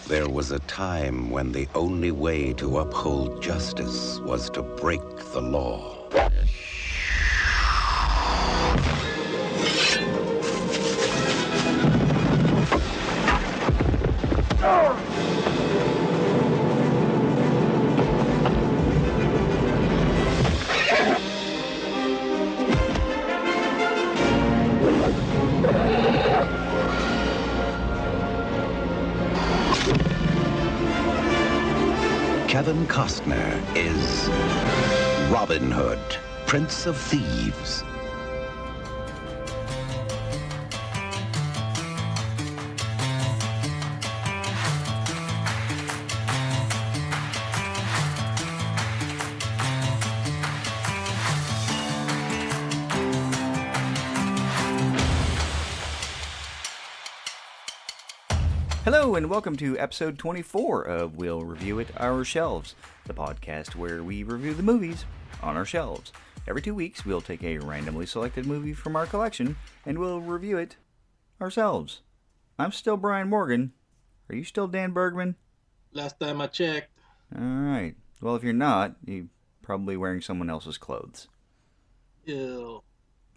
There was a time when the only way to uphold justice was to break the law. Kevin Costner is Robin Hood, Prince of Thieves. Hello and welcome to episode 24 of We'll Review It, Our Shelves, the podcast where we review the movies on our shelves. Every 2 weeks we'll take a randomly selected movie from our collection and we'll review it ourselves. I'm still Brian Morgan. Are you still Dan Bergman? Last time I checked. Alright. Well, if you're not, you're probably wearing someone else's clothes. Ew.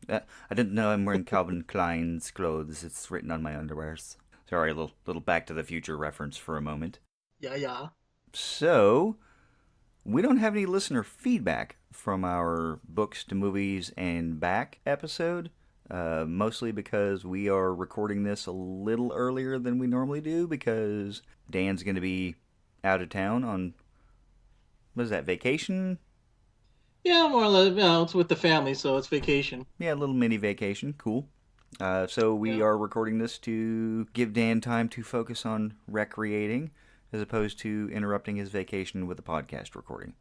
I didn't know I'm wearing Calvin Klein's clothes. It's written on my underwears. Sorry, a little Back to the Future reference for a moment. Yeah. So, we don't have any listener feedback from our Books to Movies and Back episode, mostly because we are recording this a little earlier than we normally do because Dan's going to be out of town on, what is that, vacation? Yeah, more or less, it's with the family, so it's vacation. Yeah, a little mini vacation. Cool. So we are recording this to give Dan time to focus on recreating as opposed to interrupting his vacation with a podcast recording,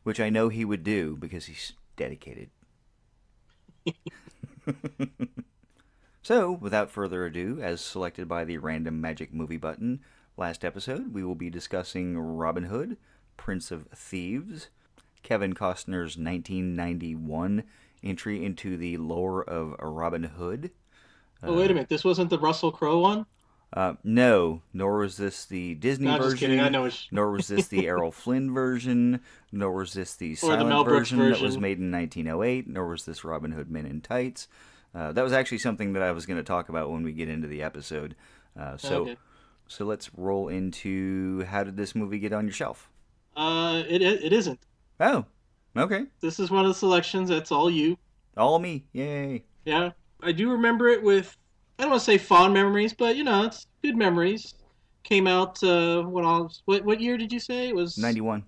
which I know he would do because he's dedicated. So, without further ado, as selected by the random magic movie button, last episode we will be discussing Robin Hood, Prince of Thieves, Kevin Costner's 1991 entry into the lore of Robin Hood. Oh, wait a minute. This wasn't the Russell Crowe one? No, nor was this the Disney version. Just kidding. I know nor was this the Errol Flynn version. Nor was this the silent version that was made in 1908. Nor was this Robin Hood Men in Tights. That was actually something that I was going to talk about when we get into the episode. So let's roll into how did this movie get on your shelf? It isn't. Oh, okay. This is one of the selections. That's all you. All me. Yay. Yeah. I do remember it with, I don't want to say fond memories, but, it's good memories. Came out, what year did you say? It was 91.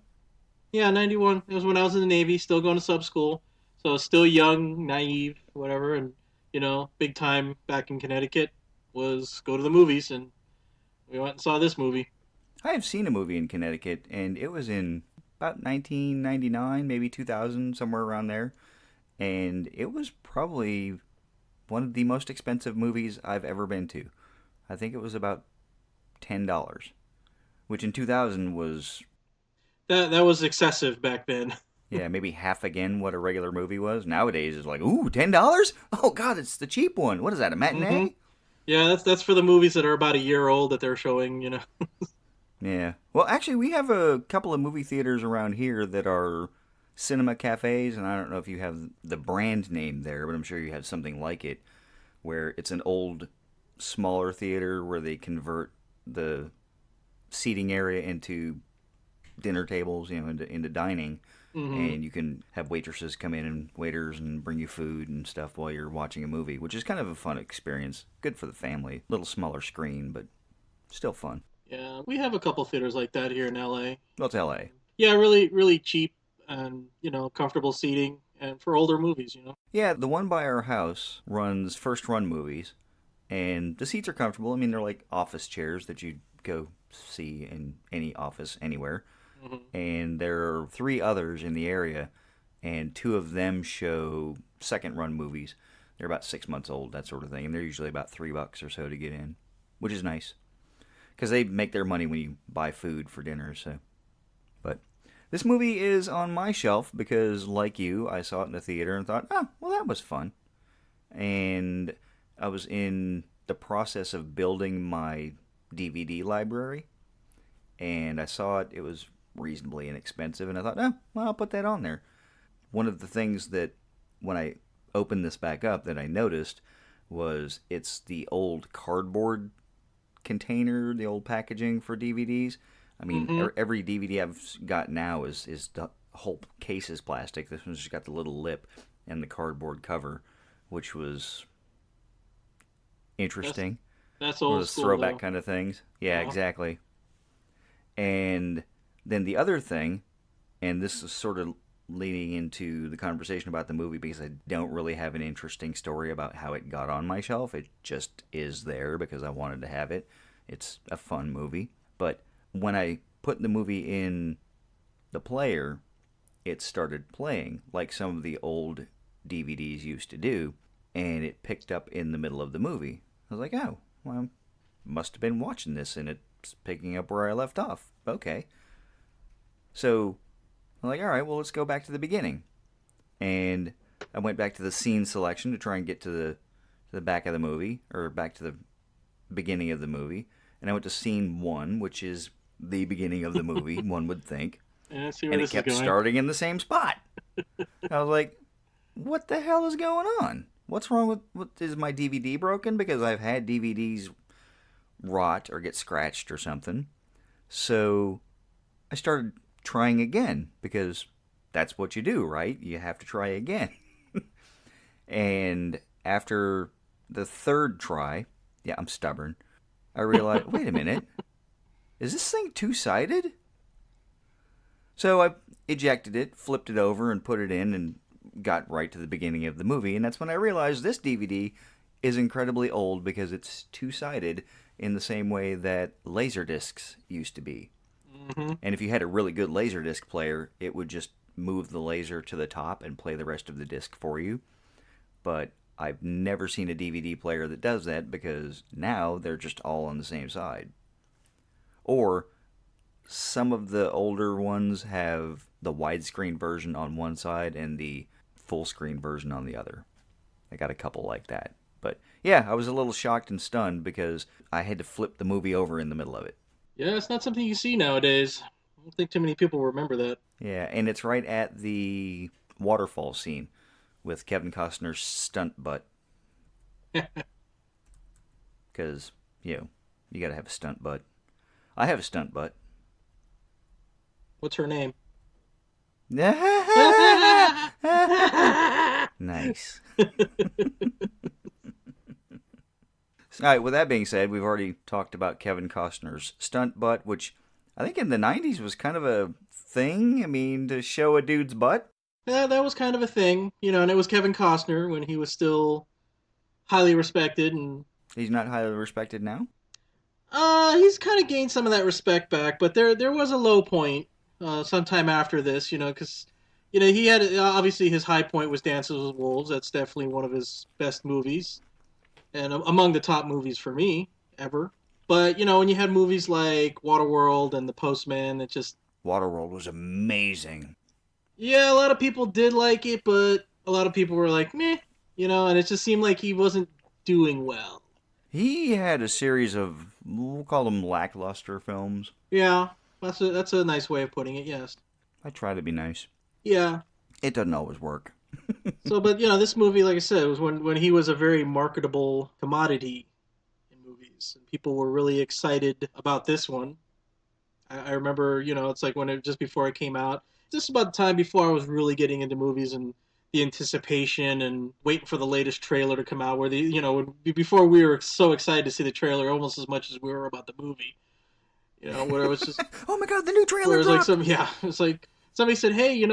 Yeah, 91. It was when I was in the Navy, still going to sub school. So still young, naive, whatever. And, big time back in Connecticut was go to the movies. And we went and saw this movie. I have seen a movie in Connecticut, and it was in about 1999, maybe 2000, somewhere around there. And it was probably one of the most expensive movies I've ever been to. I think it was about $10, which in 2000 was... That was excessive back then. Yeah, maybe half again what a regular movie was. Nowadays it's like, ooh, $10? Oh God, it's the cheap one. What is that, a matinee? Mm-hmm. Yeah, that's for the movies that are about a year old that they're showing, Yeah. Well, actually, we have a couple of movie theaters around here that are cinema cafes, and I don't know if you have the brand name there, but I'm sure you have something like it, where it's an old, smaller theater where they convert the seating area into dinner tables, into dining, and you can have waitresses come in and waiters and bring you food and stuff while you're watching a movie, which is kind of a fun experience. Good for the family. Little smaller screen, but still fun. Yeah, we have a couple theaters like that here in LA. Well, it's LA. Yeah, really, really cheap and, comfortable seating and for older movies, Yeah, the one by our house runs first-run movies, and the seats are comfortable. I mean, they're like office chairs that you'd go see in any office anywhere. Mm-hmm. And there are 3 others in the area, and 2 of them show second-run movies. They're about 6 months old, that sort of thing, and they're usually about $3 or so to get in, which is nice. Because they make their money when you buy food for dinner, so. But this movie is on my shelf because, like you, I saw it in the theater and thought, oh, well, that was fun. And I was in the process of building my DVD library. and I saw it. It was reasonably inexpensive, and I thought, oh, well, I'll put that on there. One of the things that when I opened this back up that I noticed was it's the old cardboard container, the old packaging for DVDs. I mean, Mm-hmm. every DVD I've got now is the whole case is plastic. This one's just got the little lip and the cardboard cover, which was That's interesting. that's One of old those school throwback though. kind of things. Yeah, Uh-huh. exactly. And then the other thing, and this is sort of leading into the conversation about the movie because I don't really have an interesting story about how it got on my shelf. It just is there because I wanted to have it. It's a fun movie. But when I put the movie in the player, it started playing like some of the old DVDs used to do, and it picked up in the middle of the movie. I was like, oh, well, I must have been watching this, and it's picking up where I left off. Okay. So I'm like, all right, well, let's go back to the beginning. And I went back to the scene selection to try and get to the back of the movie, or back to the beginning of the movie. And I went to scene one, which is the beginning of the movie, one would think. Yeah, let's see where And it this is kept going. starting in the same spot. I was like, what the hell is going on? What's wrong with is my DVD broken? Because I've had DVDs rot or get scratched or something. So I started trying again because that's what you do, right? You have to try again. And after the third try, yeah, I'm stubborn. I realized, wait a minute, is this thing two-sided? So I ejected it, flipped it over, and put it in, and got right to the beginning of the movie. And that's when I realized this DVD is incredibly old because it's two-sided in the same way that Laserdiscs used to be. Mm-hmm. And if you had a really good Laserdisc player, it would just move the laser to the top and play the rest of the disc for you. But I've never seen a DVD player that does that because now they're just all on the same side. Or some of the older ones have the widescreen version on one side and the full screen version on the other. I got a couple like that. But yeah, I was a little shocked and stunned because I had to flip the movie over in the middle of it. Yeah, it's not something you see nowadays. I don't think too many people remember that. Yeah, and it's right at the waterfall scene with Kevin Costner's stunt butt. Because, you gotta have a stunt butt. I have a stunt butt. What's her name? Nice. All right, with that being said, we've already talked about Kevin Costner's stunt butt, which I think in the 90s was kind of a thing. I mean, to show a dude's butt. Yeah, that was kind of a thing, and it was Kevin Costner when he was still highly respected, and He's not highly respected now. he's kind of gained some of that respect back. But there was a low point sometime after this, because he had obviously his high point was Dances with Wolves. That's definitely one of his best movies, and among the top movies for me ever. But when you had movies like Waterworld and The Postman, it just Waterworld was amazing. yeah, a lot of people did like it, but a lot of people were like, meh, and it just seemed like he wasn't doing well. He had a series of, we'll call them lackluster films. Yeah, that's a nice way of putting it. Yes. I try to be nice. Yeah. It doesn't always work. So, but this movie, like I said, was when he was a very marketable commodity in movies, and people were really excited about this one. I remember, it's like when it just before it came out, just about the time before I was really getting into movies and the anticipation and waiting for the latest trailer to come out. Where before we were so excited to see the trailer almost as much as we were about the movie. Where it was just Oh my god, the new where trailer it was like dropped! it's like somebody said, hey,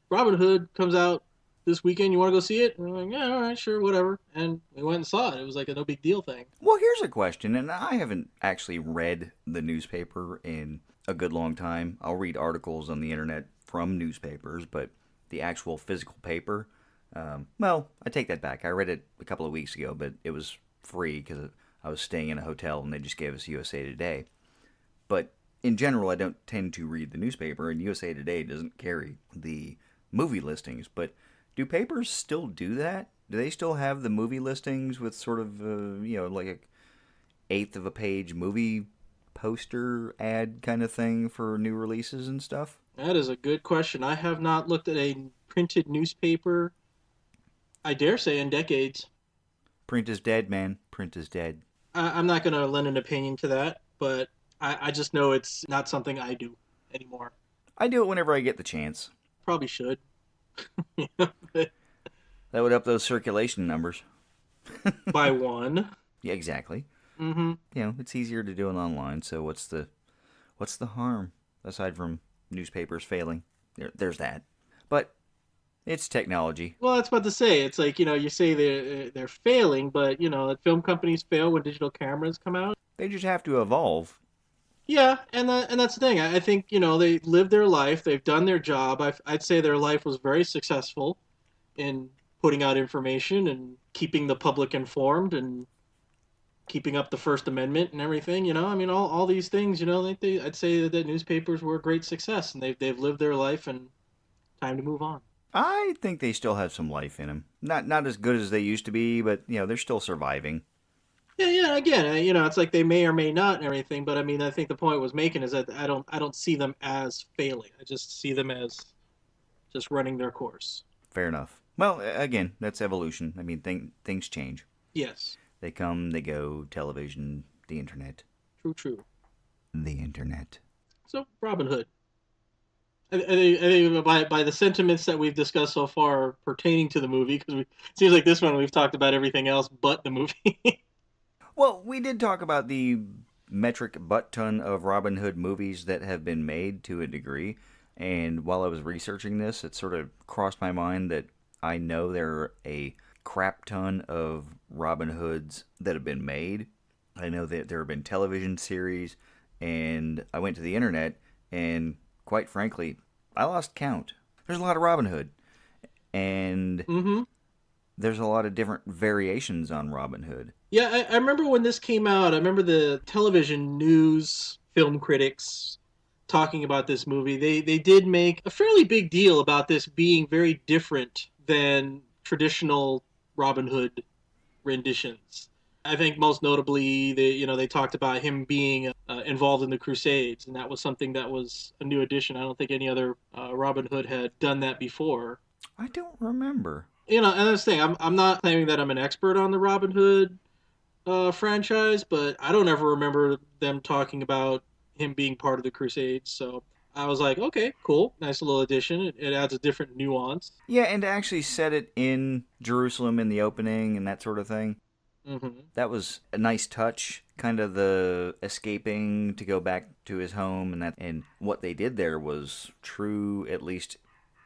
Robin Hood comes out this weekend. You want to go see it? And we're like, yeah, all right, sure, whatever. And we went and saw it. It was like a no big deal thing. Well, here's a question, and I haven't actually read the newspaper in a good long time. I'll read articles on the internet from newspapers, but the actual physical paper, well, I take that back. I read it a couple of weeks ago, but it was free because I was staying in a hotel and they just gave us USA Today. But in general, I don't tend to read the newspaper, and USA Today doesn't carry the movie listings. But do papers still do that? Do they still have the movie listings with sort of, like a eighth of a page movie poster ad kind of thing for new releases and stuff? That is a good question. I have not looked at a printed newspaper, I dare say, in decades. Print is dead, man. Print is dead. I'm not going to lend an opinion to that, but I just know it's not something I do anymore. I do it whenever I get the chance. Probably should. That would up those circulation numbers. By one. Yeah, exactly. Mm-hmm. You know, it's easier to do it online, so what's the harm, aside from newspapers failing? There's that. But it's technology. Well, that's what to say. It's like, you say they're failing, but, film companies fail when digital cameras come out. They just have to evolve. Yeah, and that's the thing. I think, they lived their life. They've done their job. I'd say their life was very successful in putting out information and keeping the public informed and keeping up the First Amendment and everything. I mean, all these things, I'd say that newspapers were a great success, and they've lived their life, and time to move on. I think they still have some life in them. Not as good as they used to be, but, they're still surviving. Yeah. Again, it's like they may or may not and everything, but I mean, I think the point I was making is that I don't see them as failing. I just see them as just running their course. Fair enough. Well, again, that's evolution. I mean, things change. Yes. They come, they go. Television, the internet. True. The internet. So, Robin Hood. I think by the sentiments that we've discussed so far pertaining to the movie, because it seems like this one we've talked about everything else but the movie. Well, we did talk about the metric butt ton of Robin Hood movies that have been made to a degree, and while I was researching this, it sort of crossed my mind that I know there are a crap ton of Robin Hoods that have been made. I know that there have been television series, and I went to the internet, and quite frankly, I lost count. There's a lot of Robin Hood, and there's a lot of different variations on Robin Hood. Yeah, I remember when this came out, I remember the television news film critics talking about this movie. They did make a fairly big deal about this being very different than traditional Robin Hood renditions. I think most notably, they talked about him being involved in the Crusades, and that was something that was a new addition. I don't think any other Robin Hood had done that before. I don't remember. And that's the thing. I'm not claiming that I'm an expert on the Robin Hood franchise, but I don't ever remember them talking about him being part of the Crusades. So I was like, okay, cool, nice little addition. It adds a different nuance. Yeah, and to actually set it in Jerusalem in the opening and that sort of thing. Mm-hmm. That was a nice touch, kind of the escaping to go back to his home, and what they did there was true, at least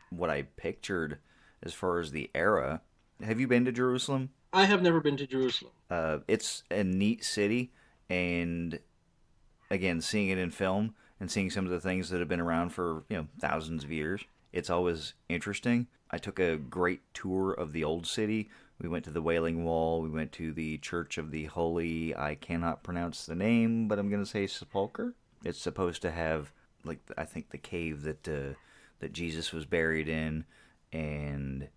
what I pictured as far as the era. Have you been to Jerusalem? I have never been to Jerusalem. It's a neat city, and again, seeing it in film and seeing some of the things that have been around for thousands of years, it's always interesting. I took a great tour of the old city. We went to the Wailing Wall. We went to the Church of the Holy, I cannot pronounce the name, but I'm going to say Sepulchre. It's supposed to have, I think, the cave that Jesus was buried in, and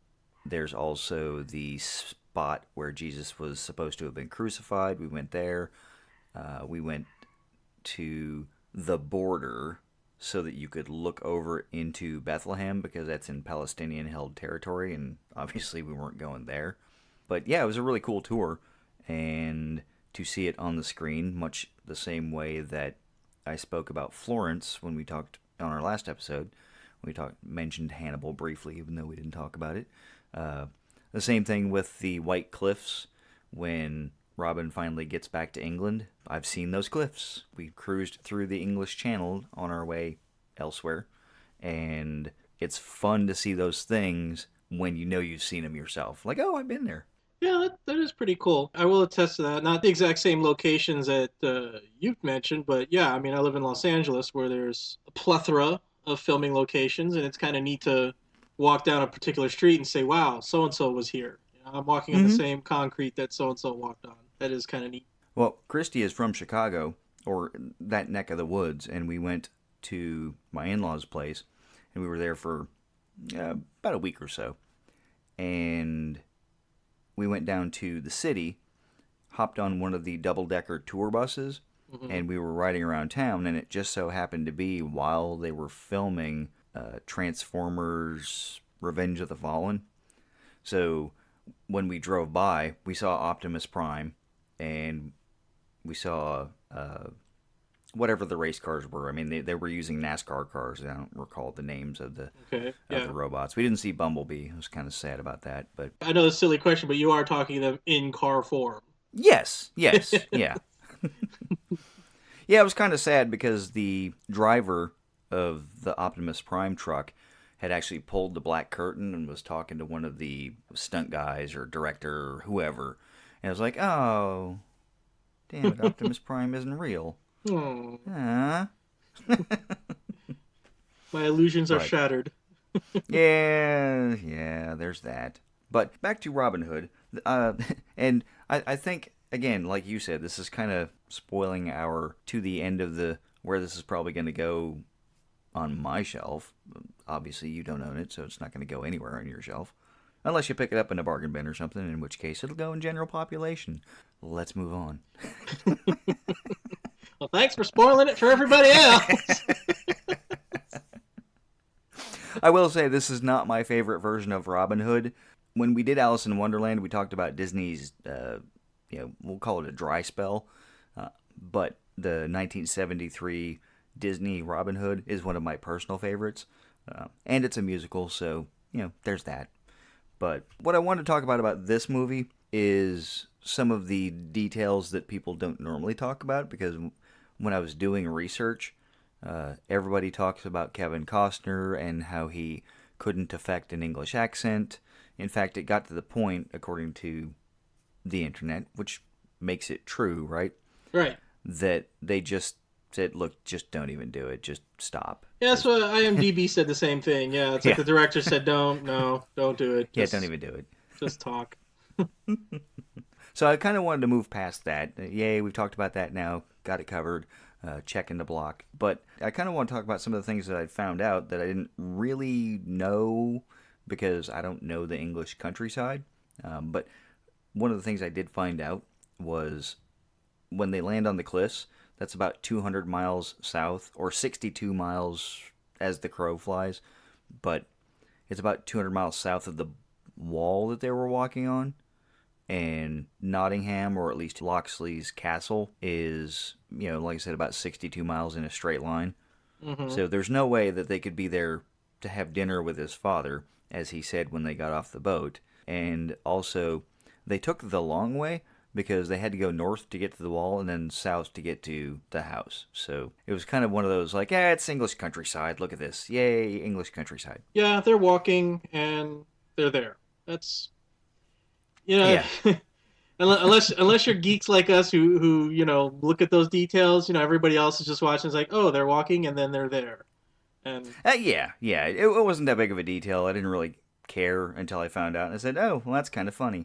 there's also the spot where Jesus was supposed to have been crucified. We went there. We went to the border so that you could look over into Bethlehem, because that's in Palestinian-held territory, and obviously we weren't going there. But yeah, it was a really cool tour, and to see it on the screen, much the same way that I spoke about Florence when we talked on our last episode. We mentioned Hannibal briefly, even though we didn't talk about it. The same thing with the White Cliffs. When Robin finally gets back to England, I've seen those cliffs. We cruised through the English Channel on our way elsewhere, and it's fun to see those things when you've seen them yourself. Like, oh, I've been there. Yeah, that is pretty cool. I will attest to that. Not the exact same locations that you've mentioned, but yeah, I mean, I live in Los Angeles, where there's a plethora of filming locations, and it's kind of neat to walk down a particular street and say, wow, so-and-so was here. I'm walking on the same concrete that so-and-so walked on. That is kind of neat. Well, Christy is from Chicago, or that neck of the woods, and we went to my in-laws' place, and we were there for about a week or so. And we went down to the city, hopped on one of the double-decker tour buses, and we were riding around town, and it just so happened to be while they were filming Transformers Revenge of the Fallen. So when we drove by, we saw Optimus Prime, and we saw whatever the race cars were. I mean, they were using NASCAR cars. I don't recall the names of the robots. We didn't see Bumblebee. I was kind of sad about that. But I know it's a silly question, but you are talking them in car form. Yes, yeah. Yeah, it was kind of sad because the driver of the Optimus Prime truck had actually pulled the black curtain and was talking to one of the stunt guys or director or whoever. And I was like, oh, damn it, Optimus Prime isn't real. My illusions are shattered. yeah, there's that. But back to Robin Hood. And I think, again, like you said, this is kind of spoiling to the end of where this is probably going to go on my shelf. Obviously, you don't own it, so it's not going to go anywhere on your shelf. Unless you pick it up in a bargain bin or something, in which case it'll go in general population. Let's move on. Well, thanks for spoiling it for everybody else. I will say this is not my favorite version of Robin Hood. When we did Alice in Wonderland, we talked about Disney's, we'll call it a dry spell. But the 1973 Disney Robin Hood is one of my personal favorites. And it's a musical, so, there's that. But what I want to talk about this movie is some of the details that people don't normally talk about, because when I was doing research, everybody talks about Kevin Costner and how he couldn't affect an English accent. In fact, it got to the point, according to the internet, which makes it true, right? Right. That they just said, look, just don't even do it. Just stop. Yeah, that's what IMDb said the same thing. Yeah, it's like the director said, don't do it. Just, don't even do it. Just talk. So I kind of wanted to move past that. Yay, we've talked about that now. Got it covered. Check in the block. But I kind of want to talk about some of the things that I found out that I didn't really know because I don't know the English countryside. But one of the things I did find out was when they land on the cliffs, that's about 200 miles south, or 62 miles as the crow flies. But it's about 200 miles south of the wall that they were walking on. And Nottingham, or at least Locksley's castle, is, like I said, about 62 miles in a straight line. Mm-hmm. So there's no way that they could be there to have dinner with his father, as he said when they got off the boat. And also, they took the long way because they had to go north to get to the wall and then south to get to the house. So it was kind of one of those like, it's English countryside. Look at this. Yay, English countryside. Yeah, they're walking and they're there. That's, yeah. unless you're geeks like us who look at those details, everybody else is just watching. It's like, oh, they're walking and then they're there. And yeah. It wasn't that big of a detail. I didn't really care until I found out. And I said, oh, well, that's kind of funny.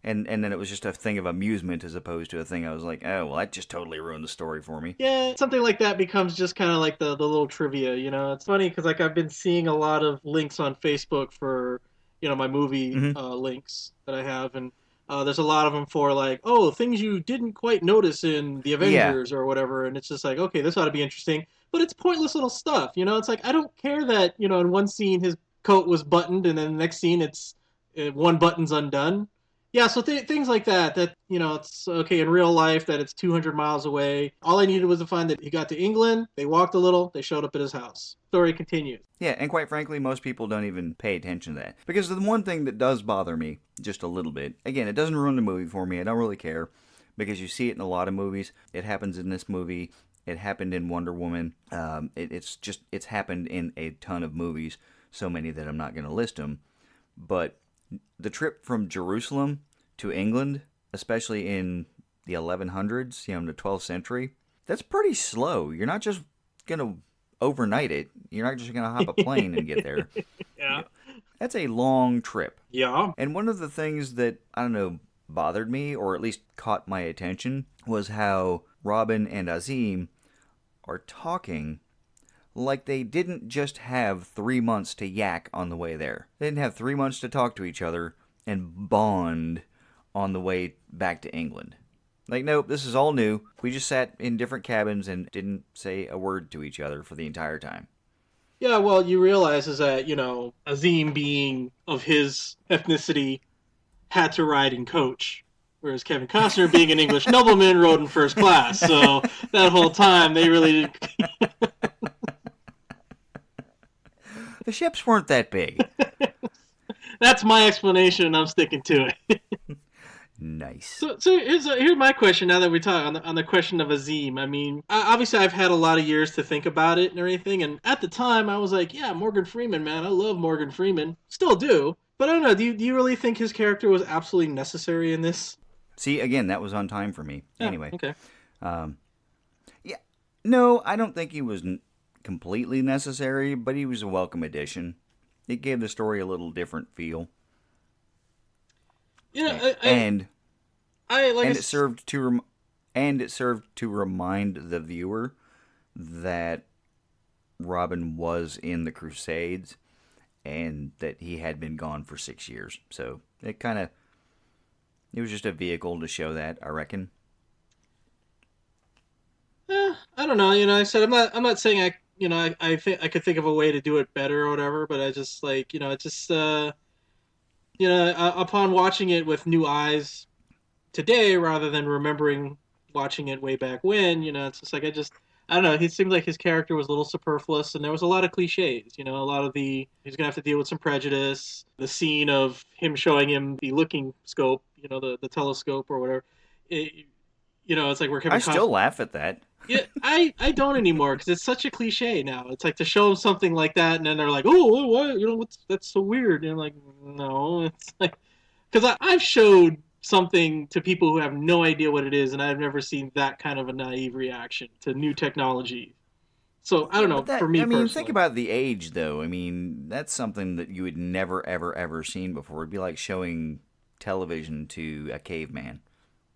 And then it was just a thing of amusement as opposed to a thing I was like, oh, well, that just totally ruined the story for me. Yeah, something like that becomes just kind of like the little trivia, It's funny because I've been seeing a lot of links on Facebook for, my movie links that I have. And there's a lot of them for like, oh, things you didn't quite notice in The Avengers or whatever. And it's just like, okay, this ought to be interesting. But it's pointless little stuff, It's like, I don't care that, in one scene his coat was buttoned and then the next scene it's one button's undone. Yeah, so things like that, it's okay in real life that it's 200 miles away. All I needed was to find that he got to England, they walked a little, they showed up at his house. Story continues. Yeah, and quite frankly, most people don't even pay attention to that. Because the one thing that does bother me just a little bit, again, it doesn't ruin the movie for me, I don't really care, because you see it in a lot of movies. It happens in this movie, it happened in Wonder Woman, it's happened in a ton of movies, so many that I'm not going to list them. But the trip from Jerusalem to England, especially in the 1100s, in the 12th century, that's pretty slow. You're not just going to overnight it. You're not just going to hop a plane and get there. Yeah. That's a long trip. Yeah. And one of the things that, bothered me, or at least caught my attention, was how Robin and Azim are talking like they didn't just have 3 months to yak on the way there. They didn't have 3 months to talk to each other and bond on the way back to England. Like, nope, this is all new. We just sat in different cabins and didn't say a word to each other for the entire time. Yeah, well, you realize is that, Azim being of his ethnicity had to ride in coach, whereas Kevin Costner being an English nobleman rode in first class. So that whole time they really didn't. The ships weren't that big. That's my explanation, and I'm sticking to it. Nice. So here's my question. Now that we talk on the question of Azim, I mean, obviously I've had a lot of years to think about it and everything, and at the time I was like, yeah, Morgan Freeman, man, I love Morgan Freeman, still do. But I don't know. Do you really think his character was absolutely necessary in this? See, again, that was on time for me. Yeah, anyway. Okay. Yeah. No, I don't think he was completely necessary, but he was a welcome addition. It gave the story a little different feel. Yeah, and it served to remind the viewer that Robin was in the Crusades and that he had been gone for 6 years. So it was just a vehicle to show that, I reckon. I don't know. I said I'm not saying I think I could think of a way to do it better or whatever, but I just like, it just upon watching it with new eyes today rather than remembering watching it way back when, it's just like I don't know, it seemed like his character was a little superfluous and there was a lot of cliches, a lot of he's going to have to deal with some prejudice, the scene of him showing him the looking scope, the telescope or whatever. It's like we're I still laugh at that. Yeah, I don't anymore because it's such a cliche now. It's like to show them something like that, and then they're like, "Oh, what? That's so weird." And I'm like, "No, it's like because I've showed something to people who have no idea what it is, and I've never seen that kind of a naive reaction to new technology." So I don't know. For me, personally, think about the age, though. I mean, that's something that you had never, ever, ever seen before. It'd be like showing television to a caveman.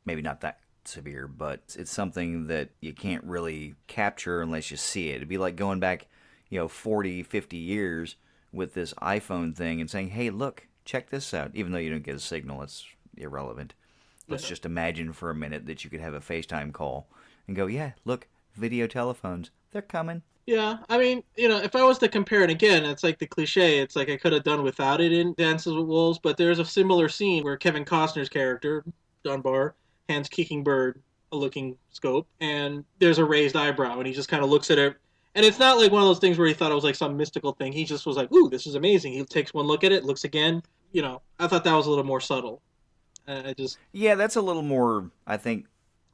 Maybe not that severe, but it's something that you can't really capture unless you see it. It'd be like going back, 40, 50 years with this iPhone thing and saying, hey, look, check this out. Even though you don't get a signal, it's irrelevant. Let's just imagine for a minute that you could have a FaceTime call and go, yeah, look, video telephones, they're coming. Yeah, I mean, if I was to compare it again, it's like the cliche. It's like I could have done without it in Dances with Wolves, but there's a similar scene where Kevin Costner's character, Dunbar, hands Kicking Bird a looking scope, and there's a raised eyebrow, and he just kind of looks at it. And it's not like one of those things where he thought it was like some mystical thing. He just was like, ooh, this is amazing. He takes one look at it, looks again. I thought that was a little more subtle. Yeah, that's a little more, I think...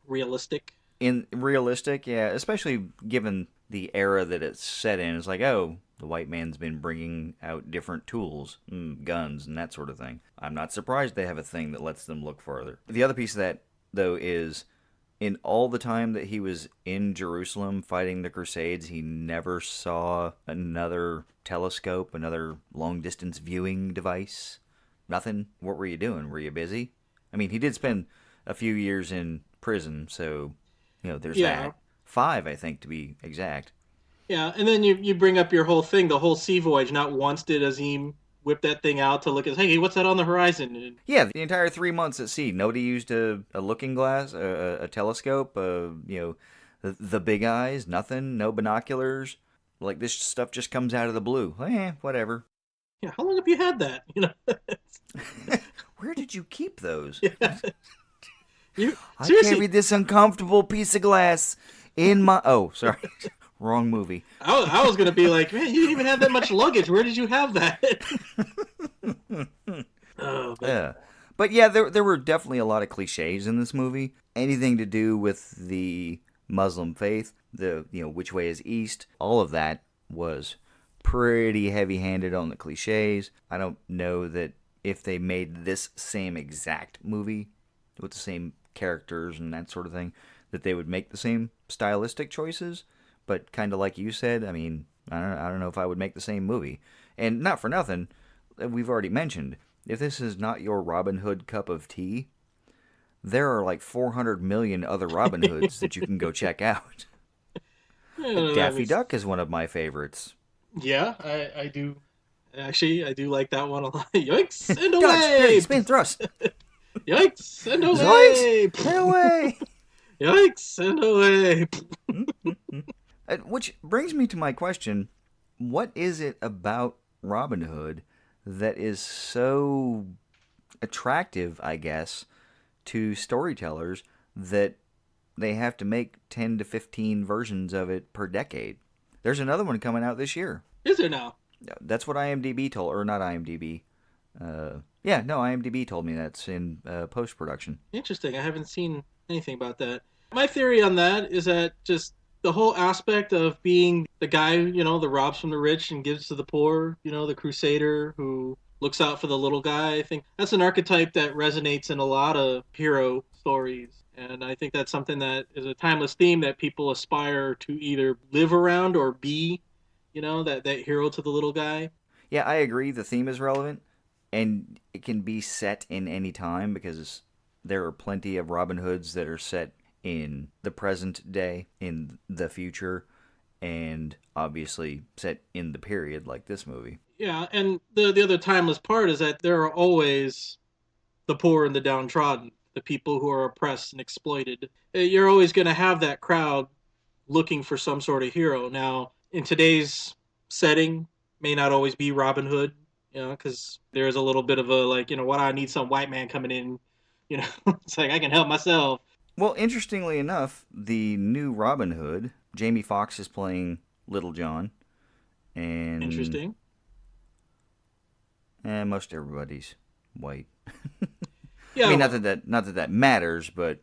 Realistic, yeah, especially given the era that it's set in. It's like, oh, the white man's been bringing out different tools, guns, and that sort of thing. I'm not surprised they have a thing that lets them look farther. The other piece of that, though, is in all the time that he was in Jerusalem fighting the Crusades, he never saw another telescope, another long-distance viewing device. Nothing. What were you doing? Were you busy? I mean, he did spend a few years in prison, so, there's that. 5, I think, to be exact. Yeah, and then you bring up your whole thing, the whole sea voyage. Not once did Azim whip that thing out to look at, hey, what's that on the horizon? Yeah, the entire 3 months at sea, nobody used a looking glass, a telescope, the big eyes, nothing, no binoculars. Like, this stuff just comes out of the blue. Whatever. Yeah, how long have you had that? Where did you keep those? Yeah. I carried this uncomfortable piece of glass in my... Oh, sorry. Wrong movie. I was going to be like, man, you didn't even have that much luggage. Where did you have that? Yeah. But yeah, there were definitely a lot of cliches in this movie. Anything to do with the Muslim faith, which way is east, all of that was pretty heavy-handed on the cliches. I don't know that if they made this same exact movie with the same characters and that sort of thing, that they would make the same stylistic choices. But kind of like you said, I mean, I don't know if I would make the same movie. And not for nothing, we've already mentioned, if this is not your Robin Hood cup of tea, there are like 400 million other Robin Hoods that you can go check out. Daffy Duck is one of my favorites. Yeah, I do. Actually, I do like that one a lot. Yoinks and away! Spin thrust! Yikes and away! Zoinks! Away! Yikes and away! Which brings me to my question: what is it about Robin Hood that is so attractive, I guess, to storytellers that they have to make 10 to 15 versions of it per decade? There's another one coming out this year. Is there now? That's what IMDb told, or not IMDb. IMDb told me that's in post-production. Interesting. I haven't seen anything about that. My theory on that is that just the whole aspect of being the guy, that robs from the rich and gives to the poor, the crusader who looks out for the little guy. I think that's an archetype that resonates in a lot of hero stories. And I think that's something that is a timeless theme that people aspire to either live around or be, that hero to the little guy. Yeah, I agree. The theme is relevant, and it can be set in any time because there are plenty of Robin Hoods that are set in the present day, in the future, and obviously set in the period like this movie. Yeah, and the other timeless part is that there are always the poor and the downtrodden, the people who are oppressed and exploited. You're always going to have that crowd looking for some sort of hero. Now, in today's setting, may not always be Robin Hood, because there's a little bit of a, what, I need some white man coming in, it's like, I can help myself. Well, interestingly enough, the new Robin Hood, Jamie Foxx is playing Little John, and Interesting. Most everybody's white. Yeah, I mean, not that matters, but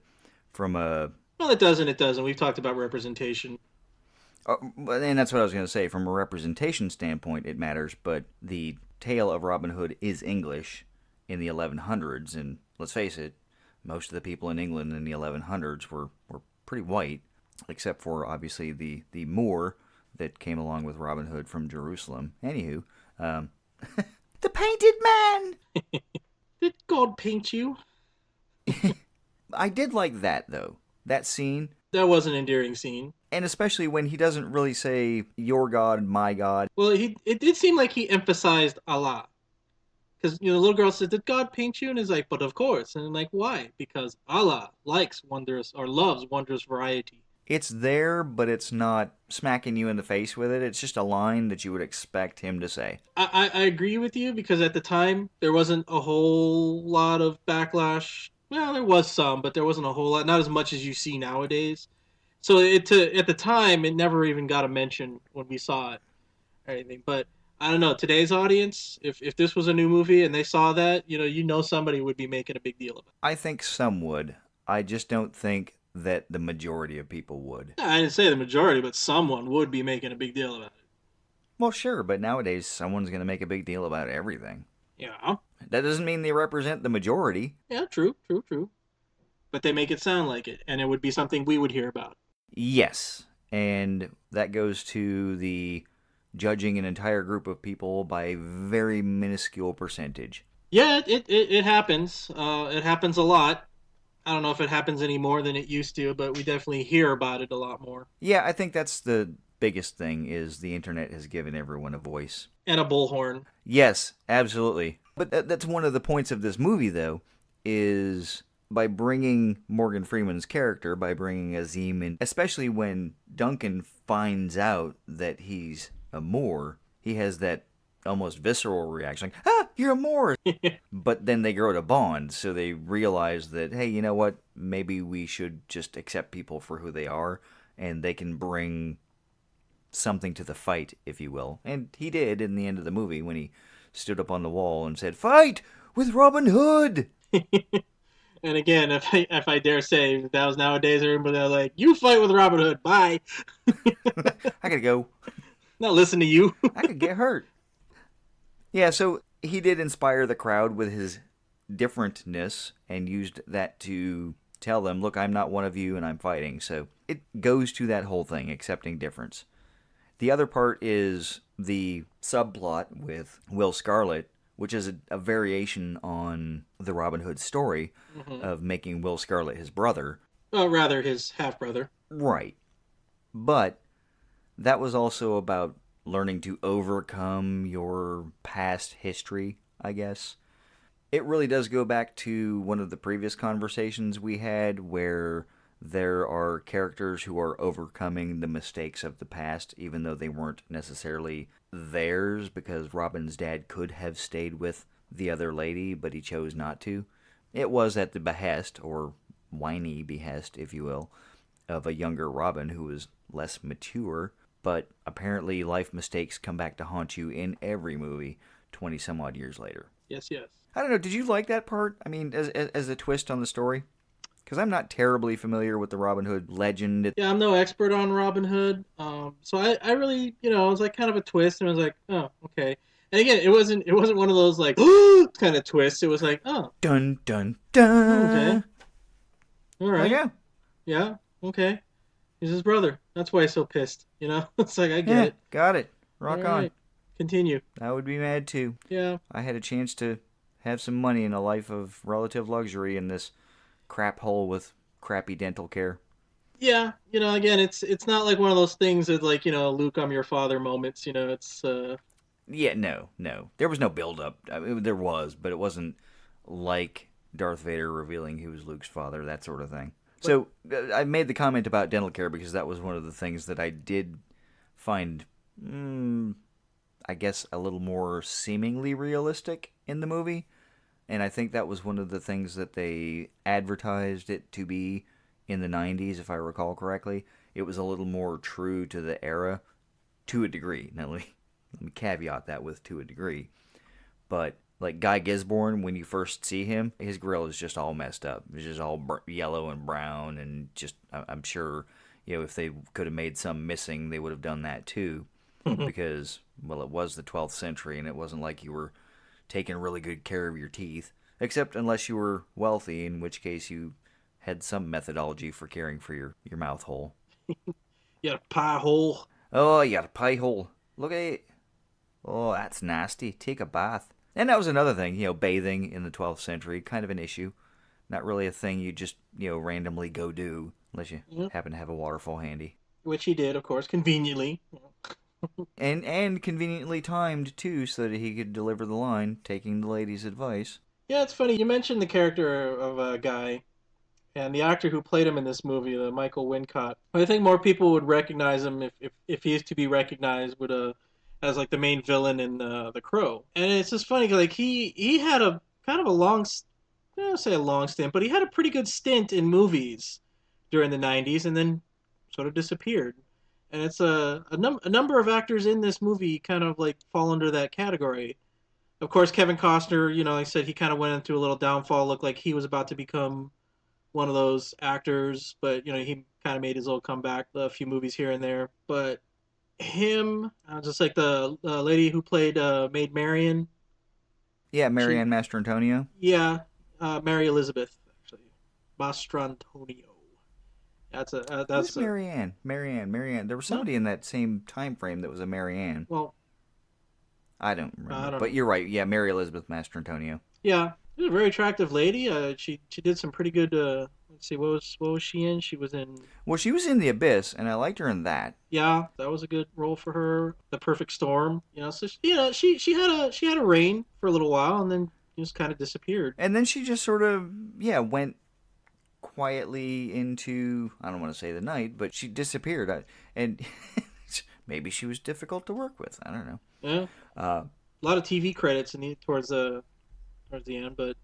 from a well, it doesn't. We've talked about representation. And that's what I was going to say. From a representation standpoint, it matters, but the tale of Robin Hood is English in the 1100s, and let's face it, most of the people in England in the 1100s were pretty white, except for, obviously, the Moor that came along with Robin Hood from Jerusalem. Anywho, the Painted Man! Did God paint you? I did like that, though. That scene. That was an endearing scene. And especially when he doesn't really say, your God, my God. Well, it did seem like he emphasized Allah. Because, the little girl said, did God paint you? And he's like, but of course. And I'm like, why? Because Allah likes wondrous, or loves wondrous variety. It's there, but it's not smacking you in the face with it. It's just a line that you would expect him to say. I agree with you, because at the time, there wasn't a whole lot of backlash. Well, there was some, but there wasn't a whole lot. Not as much as you see nowadays. So at the time, it never even got a mention when we saw it or anything. But I don't know, today's audience, if this was a new movie and they saw that, somebody would be making a big deal of it. I think some would. I just don't think that the majority of people would. I didn't say the majority, but someone would be making a big deal about it. Well, sure, but nowadays someone's going to make a big deal about everything. Yeah. That doesn't mean they represent the majority. Yeah, true. But they make it sound like it, and it would be something we would hear about. Yes, and that goes to the judging an entire group of people by a very minuscule percentage. Yeah, it happens. It happens a lot. I don't know if it happens any more than it used to, but we definitely hear about it a lot more. Yeah, I think that's the biggest thing, is the internet has given everyone a voice. And a bullhorn. Yes, absolutely. But that's one of the points of this movie, though, is by bringing Morgan Freeman's character, by bringing Azim in, especially when Duncan finds out that he's a Moor, he has that almost visceral reaction, like, ah, you're a Moor! But then they grow to bond, so they realize that, hey, you know what, maybe we should just accept people for who they are, and they can bring something to the fight, if you will. And he did in the end of the movie when he stood up on the wall and said, "Fight with Robin Hood!" And again, if I dare say, if that was nowadays, everybody they're like, "You fight with Robin Hood, bye." I gotta go. Not listen to you. I could get hurt. Yeah, so he did inspire the crowd with his differentness and used that to tell them, look, I'm not one of you and I'm fighting. So it goes to that whole thing, accepting difference. The other part is the subplot with Will Scarlett, which is a variation on the Robin Hood story of making Will Scarlett his brother. Well, rather his half-brother. Right. But that was also about learning to overcome your past history, I guess. It really does go back to one of the previous conversations we had where there are characters who are overcoming the mistakes of the past, even though they weren't necessarily theirs, because Robin's dad could have stayed with the other lady, but he chose not to. It was at the behest, or whiny behest, if you will, of a younger Robin who was less mature, but apparently life mistakes come back to haunt you in every movie 20 some odd years later. Yes, yes. I don't know, did you like that part? I mean, as a twist on the story? Because I'm not terribly familiar with the Robin Hood legend. Yeah, I'm no expert on Robin Hood. So I really, it was like kind of a twist, and I was like, oh, okay. And again, it wasn't one of those like kind of twists. It was like, oh, dun dun dun. Okay. All right. Oh, yeah. Yeah. Okay. He's his brother. That's why he's so pissed. It's like I get it. Got it. Rock All on. right. Continue. I would be mad too. Yeah. I had a chance to have some money and a life of relative luxury in this crap hole with crappy dental care. Yeah, again, it's not like one of those things that like, Luke, I'm your father moments, it's Yeah, no. There was no build up. I mean, there was, but it wasn't like Darth Vader revealing he was Luke's father, that sort of thing. So I made the comment about dental care because that was one of the things that I did find, I guess, a little more seemingly realistic in the movie. And I think that was one of the things that they advertised it to be in the 90s, if I recall correctly. It was a little more true to the era, to a degree. Now, let me caveat that with to a degree. But, like Guy Gisborne, when you first see him, his grill is just all messed up. It's just all yellow and brown, and just, I'm sure, if they could have made some missing, they would have done that too. Because, well, it was the 12th century, and it wasn't like you were taking really good care of your teeth, except unless you were wealthy, in which case you had some methodology for caring for your mouth hole. You got a pie hole. Oh, you got a pie hole. Look at it. Oh, that's nasty. Take a bath. And that was another thing, bathing in the 12th century, kind of an issue. Not really a thing you just, randomly go do, unless you happen to have a waterfall handy. Which he did, of course, conveniently. And conveniently timed, too, so that he could deliver the line, taking the lady's advice. Yeah, it's funny. You mentioned the character of a guy, and the actor who played him in this movie, the Michael Wincott. I think more people would recognize him if he is to be recognized as like the main villain in The Crow. And it's just funny, like he had a kind of a long, I don't say a long stint, but he had a pretty good stint in movies during the 90s, and then sort of disappeared. And it's a number of actors in this movie kind of like fall under that category. Of course, Kevin Costner, like I said, he kind of went into a little downfall. Looked like he was about to become one of those actors, but he kind of made his little comeback, a few movies here and there. But him, just like the lady who played Maid Marian. Yeah, Marianne Mastrantonio. Yeah, Mary Elizabeth, actually. Mastrantonio. That's Marianne. There was somebody in that same time frame that was a Marianne. Well, I don't remember. I don't but know. You're right. Yeah, Mary Elizabeth Mastrantonio. Yeah, she was a very attractive lady. She did some pretty good. Let's see, what was she in? She was in. Well, she was in The Abyss, and I liked her in that. Yeah, that was a good role for her. The Perfect Storm. So she had a reign for a little while, and then just kind of disappeared. And then she just sort of went quietly into, I don't want to say the night, but she disappeared. And maybe she was difficult to work with. I don't know. Yeah. A lot of TV credits towards the end, but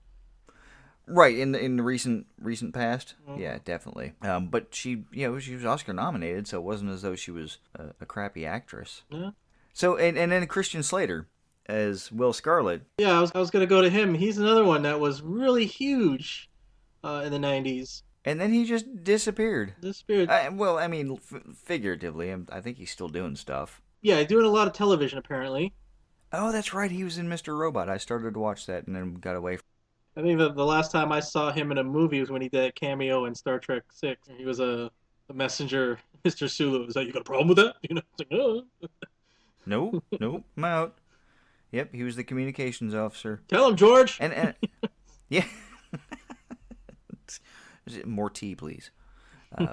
right in the recent past, yeah, definitely. But she was Oscar nominated, so it wasn't as though she was a crappy actress. Yeah. So and then Christian Slater as Will Scarlett. Yeah, I was gonna go to him. He's another one that was really huge in the 90s. And then he just disappeared. Disappeared. I mean, figuratively, I think he's still doing stuff. Yeah, doing a lot of television apparently. Oh, that's right. He was in Mr. Robot. I started to watch that and then got away. I think the last time I saw him in a movie was when he did a cameo in Star Trek 6. He was a messenger, Mr. Sulu. Is that, you got a problem with that? It's like, oh. Nope, I'm out. Yep, he was the communications officer. Tell him, George. And yeah. More tea, please.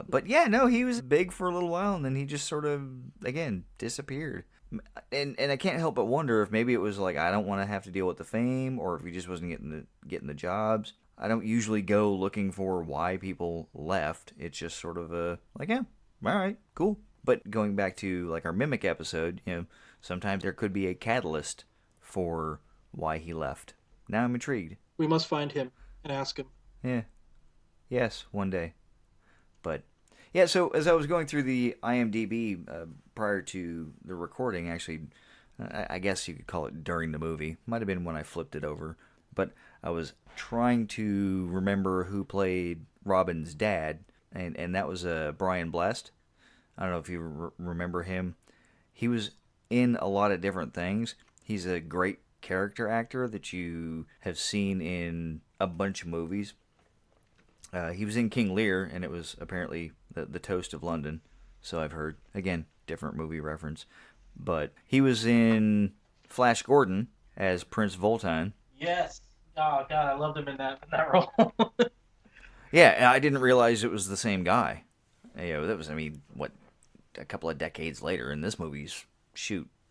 But yeah, no, he was big for a little while, and then he just sort of, again, disappeared. And I can't help but wonder if maybe it was like, I don't want to have to deal with the fame, or if he just wasn't getting the jobs. I don't usually go looking for why people left. It's just sort of like, yeah, all right, cool. But going back to like our Mimic episode, sometimes there could be a catalyst for why he left. Now I'm intrigued. We must find him and ask him. Yeah. Yes, one day. But yeah, so as I was going through the IMDb prior to the recording, actually, I guess you could call it during the movie. Might have been when I flipped it over. But I was trying to remember who played Robin's dad, and that was Brian Blessed. I don't know if you remember him. He was in a lot of different things. He's a great character actor that you have seen in a bunch of movies. He was in King Lear, and it was apparently the Toast of London. So I've heard. Again, different movie reference. But he was in Flash Gordon as Prince Voltine. Yes. Oh, God, I loved him in that role. Yeah, I didn't realize it was the same guy. That was, a couple of decades later, and this movie's,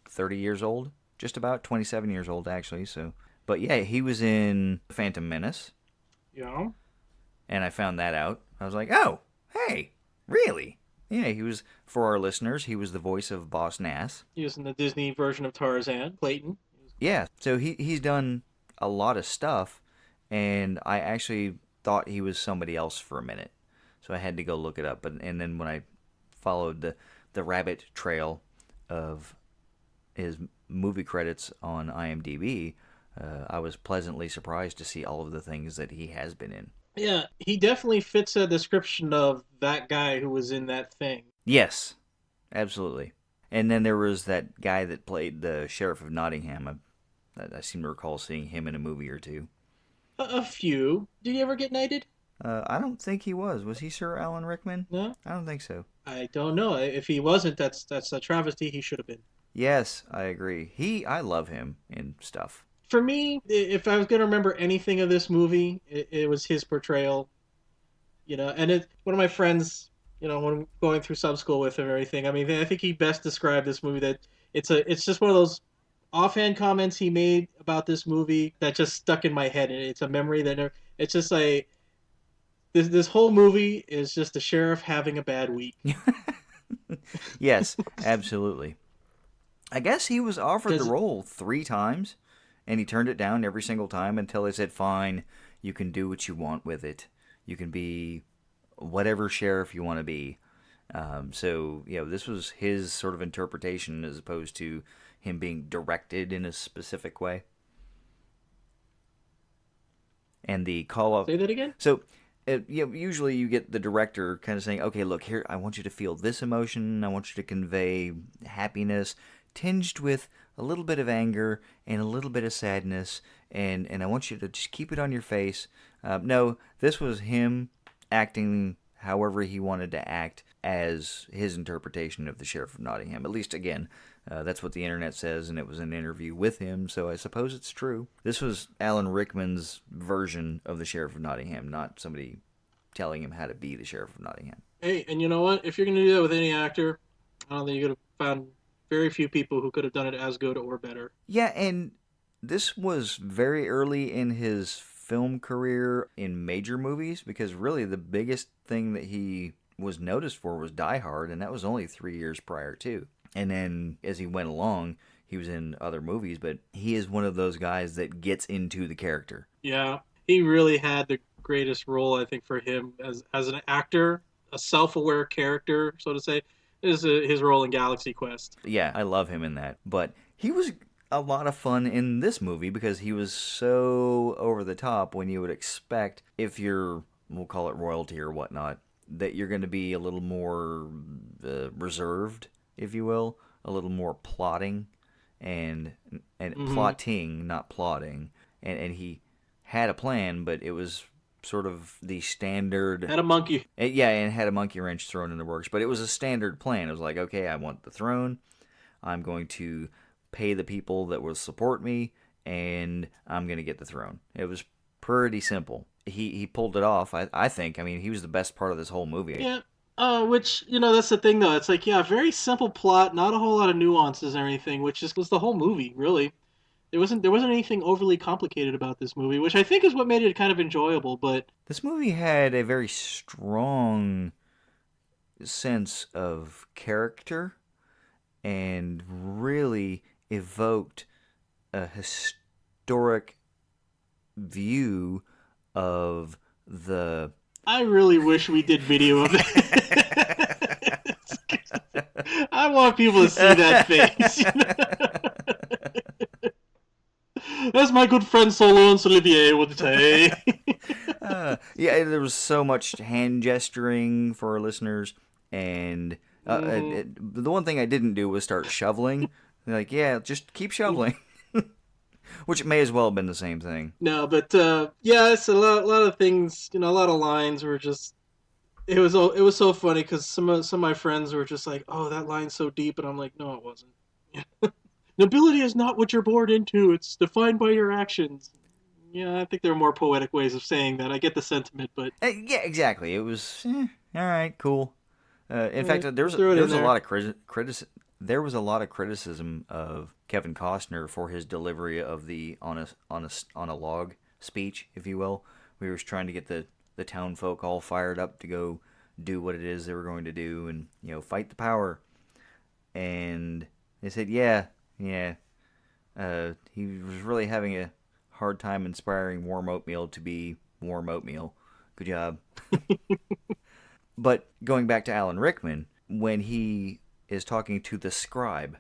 30 years old? Just about, 27 years old, actually. So, but yeah, he was in Phantom Menace. Yeah. And I found that out. I was like, oh, hey, really? Yeah, he was, for our listeners, he was the voice of Boss Nass. He was in the Disney version of Tarzan, Clayton. Yeah, so he's done a lot of stuff, and I actually thought he was somebody else for a minute. So I had to go look it up. And then when I followed the rabbit trail of his movie credits on IMDb, I was pleasantly surprised to see all of the things that he has been in. Yeah, he definitely fits a description of that guy who was in that thing. Yes, absolutely. And then there was that guy that played the Sheriff of Nottingham. I seem to recall seeing him in a movie or two. A few. Did he ever get knighted? I don't think he was. Was he Sir Alan Rickman? No? I don't think so. I don't know. If he wasn't, that's a travesty. He should have been. Yes, I agree. I love him in stuff. For me, if I was going to remember anything of this movie, it was his portrayal. And one of my friends, when going through sub school with him and everything, I think he best described this movie that it's just one of those offhand comments he made about this movie that just stuck in my head, and it's a memory that it's just like this whole movie is just the sheriff having a bad week. Yes, absolutely. I guess he was offered the role 3 times, and he turned it down every single time until they said, fine, you can do what you want with it. You can be whatever sheriff you want to be. So, this was his sort of interpretation as opposed to him being directed in a specific way. And the call of... Say that again? So, usually you get the director kind of saying, okay, look, here, I want you to feel this emotion. I want you to convey happiness tinged with a little bit of anger and a little bit of sadness, and I want you to just keep it on your face. No, this was him acting however he wanted to act as his interpretation of the Sheriff of Nottingham. At least, again, that's what the internet says, and it was an interview with him, so I suppose it's true. This was Alan Rickman's version of the Sheriff of Nottingham, not somebody telling him how to be the Sheriff of Nottingham. Hey, and you know what? If you're going to do that with any actor, I don't think you're going to find very few people who could have done it as good or better. Yeah, and this was very early in his film career in major movies, because really the biggest thing that he was noticed for was Die Hard, and that was only 3 years prior too. And then as he went along, he was in other movies, but he is one of those guys that gets into the character. Yeah, he really had the greatest role, I think, for him as an actor, a self-aware character, so to say, is his role in Galaxy Quest. Yeah, I love him in that. But he was a lot of fun in this movie because he was so over the top when you would expect, if you're, we'll call it royalty or whatnot, that you're going to be a little more reserved, if you will, a little more plotting and plotting, not plotting. And he had a plan, but it was sort of the standard... Had a monkey. Yeah, and had a monkey wrench thrown in the works. But it was a standard plan. It was like, okay, I want the throne. I'm going to pay the people that will support me, and I'm going to get the throne. It was pretty simple. He pulled it off, I think. I mean, he was the best part of this whole movie. Yeah, Which, that's the thing though. It's like, yeah, very simple plot, not a whole lot of nuances or anything, which just was the whole movie, really. There wasn't anything overly complicated about this movie, which I think is what made it kind of enjoyable, but This movie had a very strong sense of character and really evoked a historic view of the. I really wish we did video of it. I want people to see that face. As my good friend Solon Olivier would say. Yeah, there was so much hand gesturing for our listeners, and the one thing I didn't do was start shoveling. Like, yeah, just keep shoveling. Which may as well have been the same thing. No, but yeah, it's a lot of things. A lot of lines were just. It was so funny because some of my friends were just like, "Oh, that line's so deep," and I'm like, "No, it wasn't." Nobility is not what you're born into. It's defined by your actions. Yeah, I think there are more poetic ways of saying that. I get the sentiment, but Yeah, exactly. It was all right, cool. In fact, there was a there. lot of there was a lot of criticism of Kevin Costner for his delivery of the on a log speech, if you will. We were trying to get the town folk all fired up to go do what it is they were going to do, and fight the power. And they said, yeah. He was really having a hard time inspiring warm oatmeal to be warm oatmeal. Good job. But going back to Alan Rickman, when he is talking to the scribe,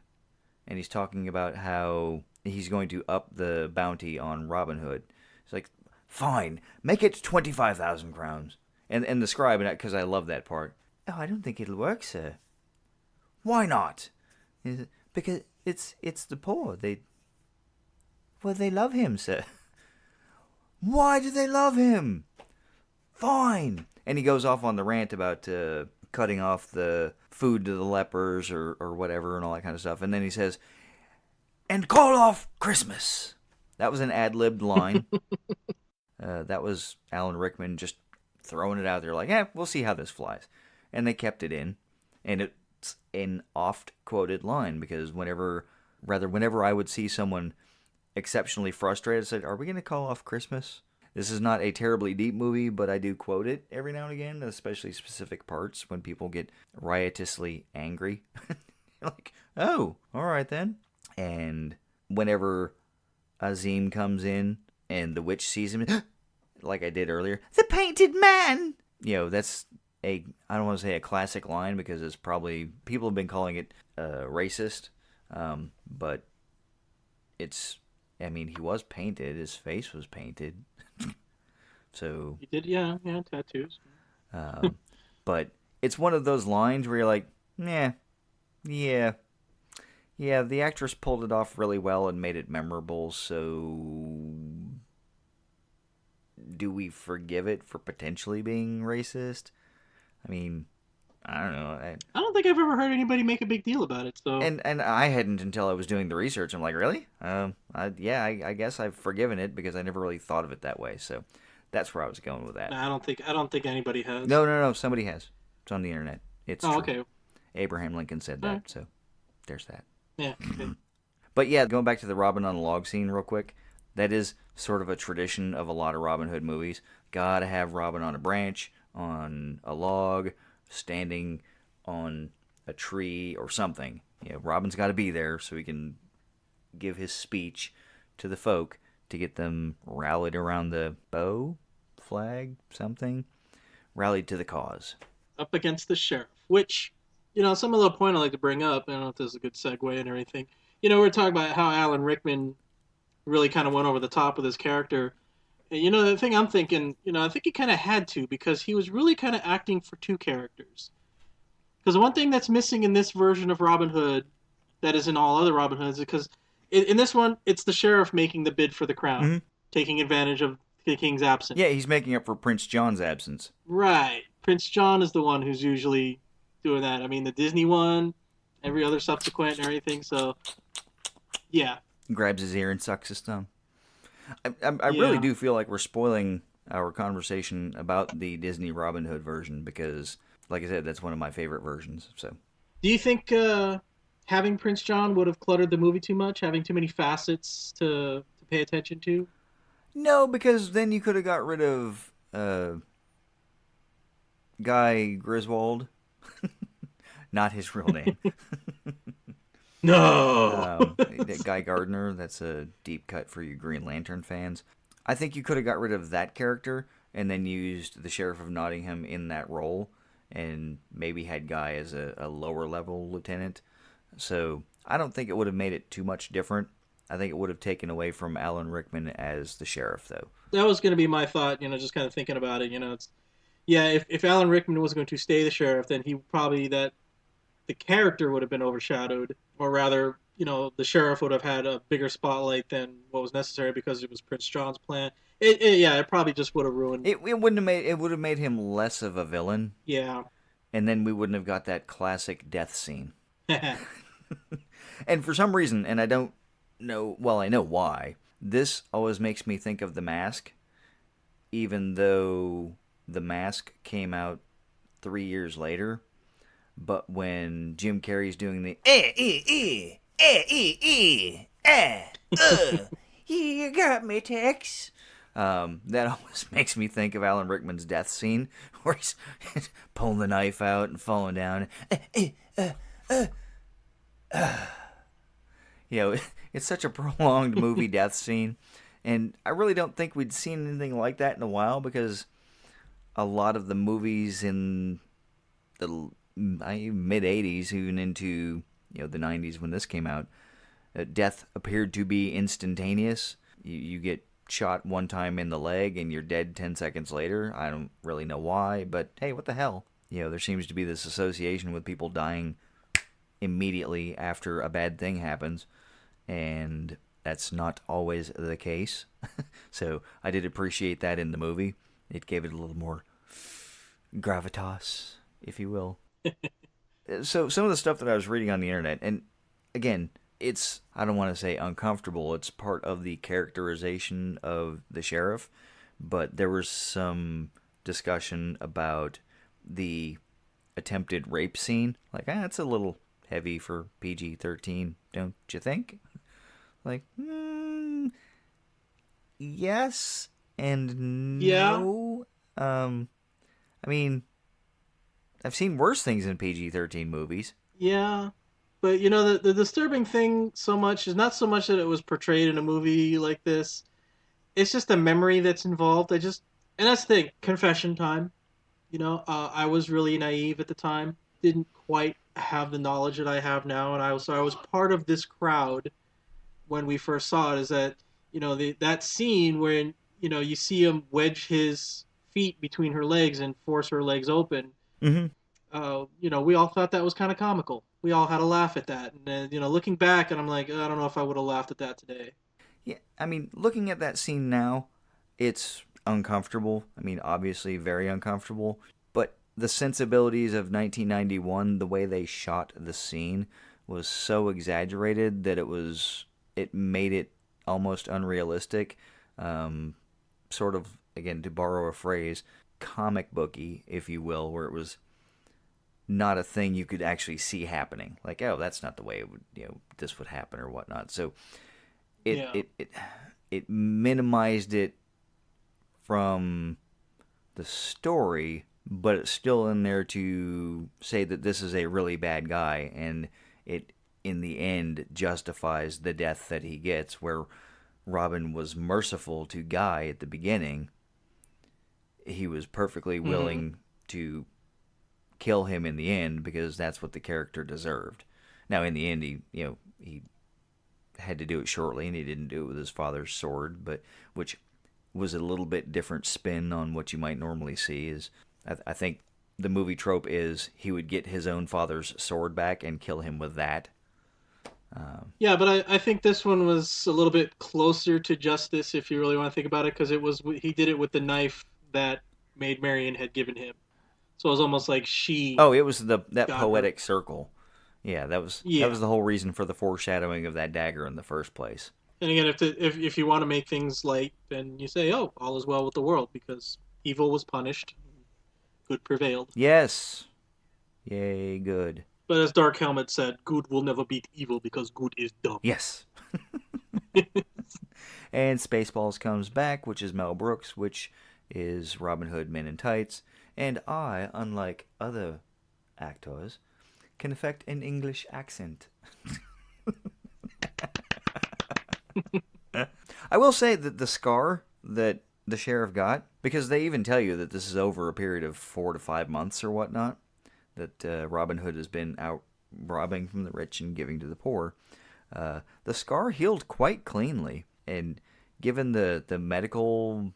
and he's talking about how he's going to up the bounty on Robin Hood, it's like, fine, make it 25,000 crowns. And the scribe, because I love that part, oh, I don't think it'll work, sir. Why not? Because it's the poor. They love him, sir. Why do they love him? Fine. And he goes off on the rant about cutting off the food to the lepers or whatever and all that kind of stuff. And then he says, and call off Christmas. That was an ad-libbed line. That was Alan Rickman just throwing it out there like, we'll see how this flies. And they kept it in. And it's an oft-quoted line because whenever I would see someone exceptionally frustrated, I said, are we going to call off Christmas? This is not a terribly deep movie, but I do quote it every now and again, especially specific parts when people get riotously angry. Like, oh, all right then. And whenever Azim comes in and the witch sees him, like I did earlier, the painted man! That's I don't want to say a classic line because it's probably, people have been calling it racist, but it's, he was painted, his face was painted. So he did, yeah, tattoos. But it's one of those lines where you're like, yeah, the actress pulled it off really well and made it memorable, so do we forgive it for potentially being racist? I don't know. I don't think I've ever heard anybody make a big deal about it. So and I hadn't until I was doing the research. I'm like, really? I guess I've forgiven it because I never really thought of it that way. So that's where I was going with that. No, I don't think anybody has. No, somebody has. It's on the internet. It's true. Okay. Abraham Lincoln said that. Right. So there's that. Yeah. Okay. But yeah, going back to the Robin on a log scene real quick, that is sort of a tradition of a lot of Robin Hood movies. Gotta have Robin on a branch, on a log, standing on a tree or something. Robin's got to be there so he can give his speech to the folk to get them rallied around the bow, flag, something, rallied to the cause. Up against the sheriff, which, some of the point I like to bring up, I don't know if this is a good segue and everything. We're talking about how Alan Rickman really kind of went over the top with his character. And, the thing I'm thinking, I think he kind of had to because he was really kind of acting for two characters. Because one thing that's missing in this version of Robin Hood that is in all other Robin Hoods is because in this one, it's the sheriff making the bid for the crown, taking advantage of the king's absence. Yeah, he's making up for Prince John's absence. Right. Prince John is the one who's usually doing that. The Disney one, every other subsequent and everything, so yeah. Grabs his ear and sucks his thumb. I really do feel like we're spoiling our conversation about the Disney Robin Hood version because like I said, that's one of my favorite versions. So Do you think having Prince John would have cluttered the movie too much, having too many facets to pay attention to? no, because then you could have got rid of Guy Griswold, not his real name. No. Guy Gardner. That's a deep cut for you Green Lantern fans. I think you could have got rid of that character and then used the Sheriff of Nottingham in that role, and maybe had Guy as a lower level lieutenant. So I don't think it would have made it too much different. I think it would have taken away from Alan Rickman as the sheriff, though. That was going to be my thought, just kind of thinking about it. It's yeah, if Alan Rickman was going to stay the sheriff, then he probably that the character would have been overshadowed, or rather, the sheriff would have had a bigger spotlight than what was necessary because it was Prince John's plan. It probably just would have ruined. It wouldn't have made it would have made him less of a villain. Yeah. And then we wouldn't have got that classic death scene. And for some reason, and I don't know, well, I know why, this always makes me think of The Mask, even though The Mask came out 3 years later. But when Jim Carrey's doing the you got me, Tex. That almost makes me think of Alan Rickman's death scene, where he's pulling the knife out and falling down. It's such a prolonged movie death scene, and I really don't think we'd seen anything like that in a while, because a lot of the movies in the mid 80s, even into the 90s when this came out, death appeared to be instantaneous. You get shot one time in the leg and you're dead 10 seconds later. I don't really know why, but hey, what the hell? There seems to be this association with people dying immediately after a bad thing happens, and that's not always the case. So I did appreciate that in the movie. It gave it a little more gravitas, if you will. So some of the stuff that I was reading on the internet, and again, it's, I don't want to say uncomfortable, it's part of the characterization of the sheriff, but there was some discussion about the attempted rape scene. Like, it's a little heavy for PG-13, don't you think? Like, yes and no. Yeah. I mean, I've seen worse things in PG-13 movies. Yeah. But the disturbing thing so much is not so much that it was portrayed in a movie like this. It's just the memory that's involved. And that's the thing, confession time. I was really naive at the time. Didn't quite have the knowledge that I have now, and I was part of this crowd when we first saw it. Is that that scene when you see him wedge his feet between her legs and force her legs open. Mm-hmm. We all thought that was kind of comical. We all had a laugh at that, and then looking back, and I'm like, I don't know if I would have laughed at that today. Yeah, I mean, looking at that scene now, it's uncomfortable. I mean, obviously very uncomfortable. But the sensibilities of 1991, the way they shot the scene, was so exaggerated that it made it almost unrealistic. Sort of, again, to borrow a phrase, comic booky, if you will, where it was not a thing you could actually see happening. Like, oh, that's not the way it would, this would happen or whatnot. So it minimized it from the story, but it's still in there to say that this is a really bad guy, and it in the end justifies the death that he gets, where Robin was merciful to Guy at the beginning. He was perfectly willing to kill him in the end because that's what the character deserved. Now, in the end, he had to do it shortly, and he didn't do it with his father's sword, but which was a little bit different spin on what you might normally see. Is I think the movie trope is he would get his own father's sword back and kill him with that. Yeah, but I think this one was a little bit closer to justice, if you really want to think about it, because he did it with the knife that Maid Marian had given him. So it was almost like she. Oh, it was that poetic circle. Yeah, that was the whole reason for the foreshadowing of that dagger in the first place. And again, if you want to make things light, then you say, "Oh, all is well with the world," because evil was punished, good prevailed. Yes, Yay, good. But as Dark Helmet said, good will never beat evil because good is dumb. Yes. And Spaceballs comes back, which is Mel Brooks, which is Robin Hood Men in Tights. And I, unlike other actors, can affect an English accent. I will say that the scar that the sheriff got, because they even tell you that this is over a period of 4 to 5 months or whatnot, that Robin Hood has been out robbing from the rich and giving to the poor. The scar healed quite cleanly, and given the medical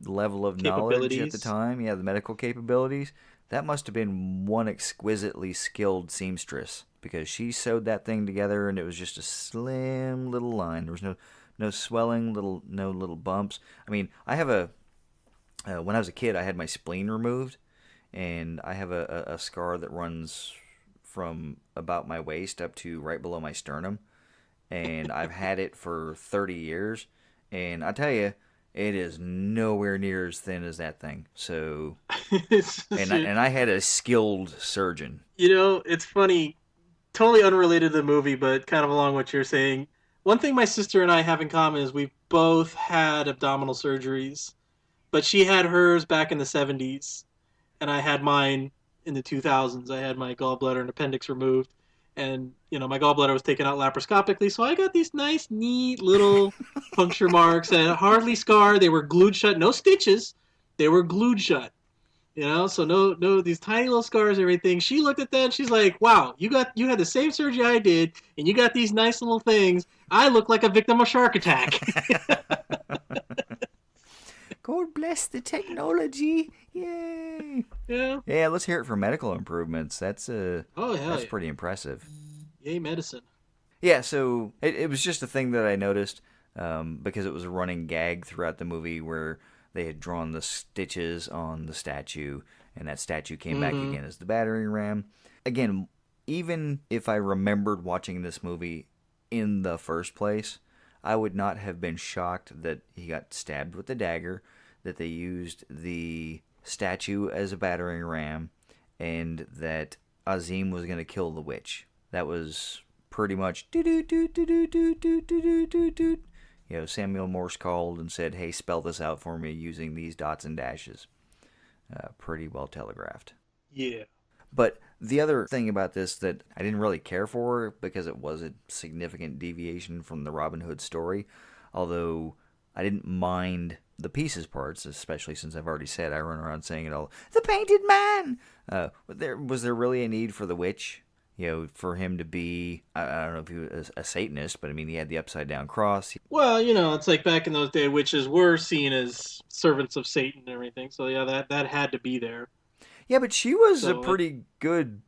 level of knowledge at the time, the medical capabilities, that must have been one exquisitely skilled seamstress, because she sewed that thing together and it was just a slim little line. There was no swelling, no little bumps. I mean, I have when I was a kid, I had my spleen removed, and I have a scar that runs from about my waist up to right below my sternum, and I've had it for 30 years, and I tell you, it is nowhere near as thin as that thing. So, and I had a skilled surgeon. You know, it's funny, totally unrelated to the movie, but kind of along what you're saying. One thing my sister and I have in common is we both had abdominal surgeries, but she had hers back in the 70s, and I had mine in the 2000s. I had my gallbladder and appendix removed, and my gallbladder was taken out laparoscopically, so I got these nice, neat little puncture marks that hardly scarred. They were glued shut, no stitches. They were glued shut. So no, these tiny little scars and everything. She looked at that and she's like, "Wow, you had the same surgery I did, and you got these nice little things. I look like a victim of shark attack." God bless the technology! Yay! Yeah. Let's hear it for medical improvements. That's pretty impressive. Yay, medicine! Yeah, so it was just a thing that I noticed because it was a running gag throughout the movie where they had drawn the stitches on the statue, and that statue came back again as the battering ram. Again, even if I remembered watching this movie in the first place, I would not have been shocked that he got stabbed with the dagger, that they used the statue as a battering ram, and that Azim was going to kill the witch. That was pretty much Samuel Morse called and said, "Hey, spell this out for me using these dots and dashes." Pretty well telegraphed. Yeah. But the other thing about this that I didn't really care for, because it was a significant deviation from the Robin Hood story, although I didn't mind the pieces parts, especially since I've already said I run around saying it all. The painted man! Was there really a need for the witch? For him to be, I don't know if he was a Satanist, but I mean, he had the upside down cross. Well, it's like back in those days, witches were seen as servants of Satan and everything. So yeah, that had to be there. Yeah, but she was a pretty good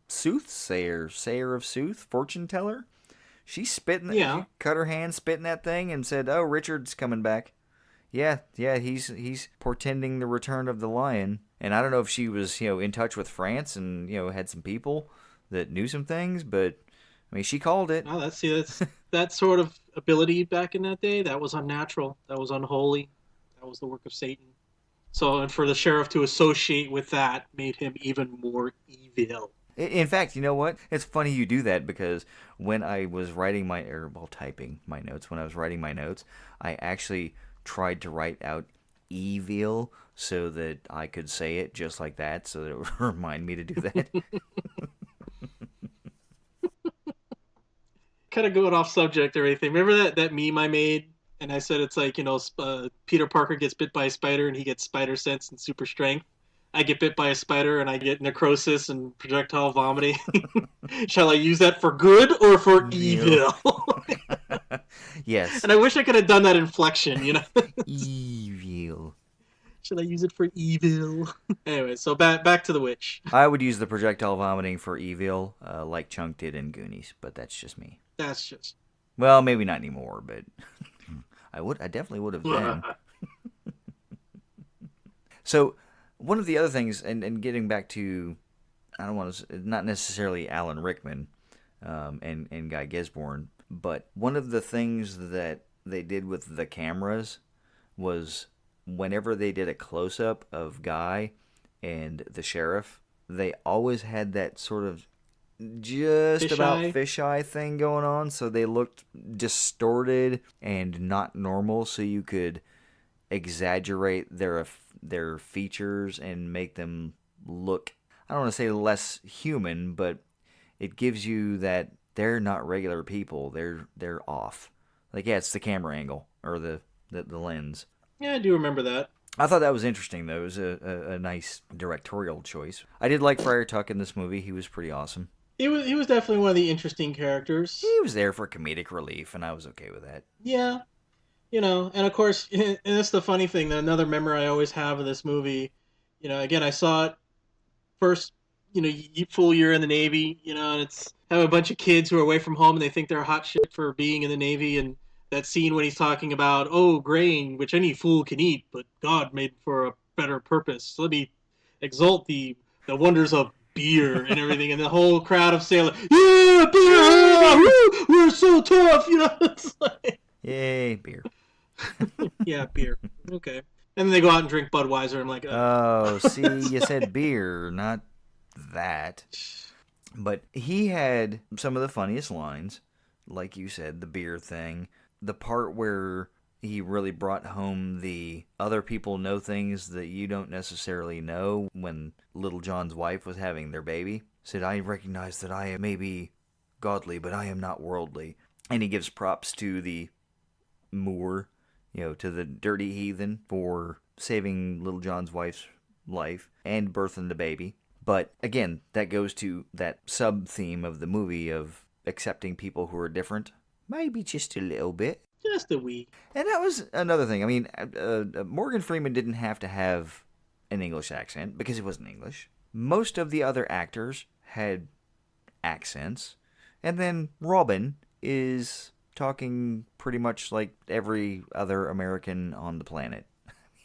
soothsayer, sayer of sooth, fortune teller. She spit in she cut her hand, spit in that thing, and said, "Oh, Richard's coming back." Yeah, he's portending the return of the lion. And I don't know if she was, in touch with France and, had some people that knew some things, but I mean, she called it. Oh, that's that sort of ability back in that day. That was unnatural. That was unholy. That was the work of Satan. So, and for the sheriff to associate with that made him even more evil. In fact, you know what? It's funny you do that, because when I was typing my notes, I actually tried to write out evil so that I could say it just like that, so that it would remind me to do that. Kind of going off subject or anything. Remember that meme I made? And I said it's like, Peter Parker gets bit by a spider and he gets spider sense and super strength. I get bit by a spider and I get necrosis and projectile vomiting. Shall I use that for good or for evil? Yes. And I wish I could have done that inflection, Evil. Should I use it for evil? Anyway, so back to the witch. I would use the projectile vomiting for evil, like Chunk did in Goonies, but that's just me. That's just... Well, maybe not anymore, but I definitely would have then. So, one of the other things, and getting back to, not necessarily Alan Rickman and Guy Gisborne, but one of the things that they did with the cameras was whenever they did a close-up of Guy and the sheriff they always had that sort of just about Fisheye? fisheye thing going on, so they looked distorted and not normal, so you could exaggerate their features and make them look, I don't want to say less human, but it gives you that they're not regular people. They're off. Like, yeah, it's the camera angle or the lens. Yeah, I do remember that. I thought that was interesting, though. It was a nice directorial choice. I did like Friar Tuck in this movie. He was pretty awesome. He was definitely one of the interesting characters. He was there for comedic relief, and I was okay with that. Yeah, and of course, and that's the funny thing. That another memory I always have of this movie. Again, I saw it first. Full year in the Navy. And it's have a bunch of kids who are away from home and they think they're hot shit for being in the Navy, and that scene when he's talking about grain, which any fool can eat, but God made for a better purpose. So let me exalt the wonders of beer and everything, and the whole crowd of sailors, yeah, beer, we're so tough, It's like, yay, beer. yeah, beer. Okay. And then they go out and drink Budweiser. I'm like, oh, see, you said beer, not that. But he had some of the funniest lines, like you said, the beer thing. The part where he really brought home the other people know things that you don't necessarily know, when Little John's wife was having their baby. Said, I recognize that I may be godly, but I am not worldly. And he gives props to the Moor, to the dirty heathen for saving Little John's wife's life and birthing the baby. But again, that goes to that sub-theme of the movie of accepting people who are different. Maybe just a little bit. Just a wee. And that was another thing. I mean, Morgan Freeman didn't have to have an English accent because he wasn't English. Most of the other actors had accents. And then Robin is talking pretty much like every other American on the planet.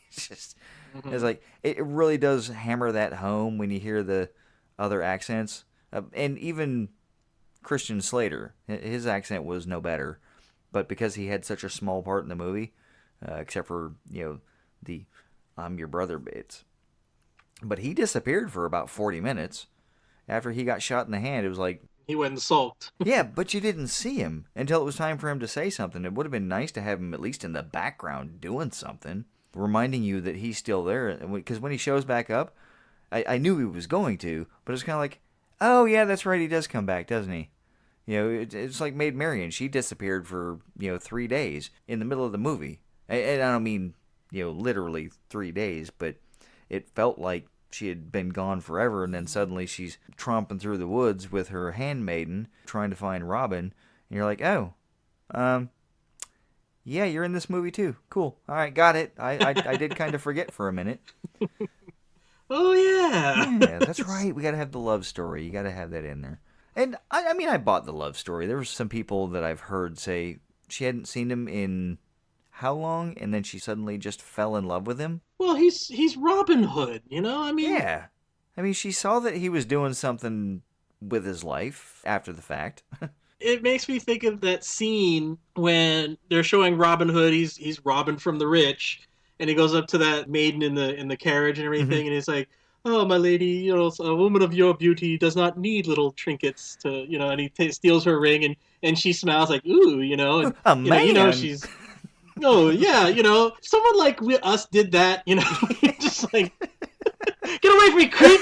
It's just, it's like, it really does hammer that home when you hear the other accents. And even Christian Slater, his accent was no better. But because he had such a small part in the movie, except for, the I'm your brother bits. But he disappeared for about 40 minutes. After he got shot in the hand, it was like... He went and sulked. Yeah, but you didn't see him until it was time for him to say something. It would have been nice to have him at least in the background doing something, reminding you that he's still there. Because when he shows back up, I knew he was going to, but it's kind of like, oh, yeah, that's right, he does come back, doesn't he? It's like Maid Marian. She disappeared for, 3 days in the middle of the movie. And I don't mean, literally 3 days, but it felt like she had been gone forever, and then suddenly she's tromping through the woods with her handmaiden, trying to find Robin, and you're like, oh, yeah, you're in this movie too. Cool. All right, got it. I did kind of forget for a minute. Oh, yeah. Yeah, that's right. We got to have the love story. You got to have that in there. And, I mean, I bought the love story. There were some people that I've heard say she hadn't seen him in how long, and then she suddenly just fell in love with him. Well, he's Robin Hood, I mean... Yeah. I mean, she saw that he was doing something with his life after the fact. It makes me think of that scene when they're showing Robin Hood. He's Robin from the Rich, and he goes up to that maiden in the carriage and everything, and he's like, "Oh, my lady, a woman of your beauty does not need little trinkets to, and he steals her ring, and she smiles like, ooh, and a man. She's, oh yeah, someone like us did that, just like, get away from me, creep.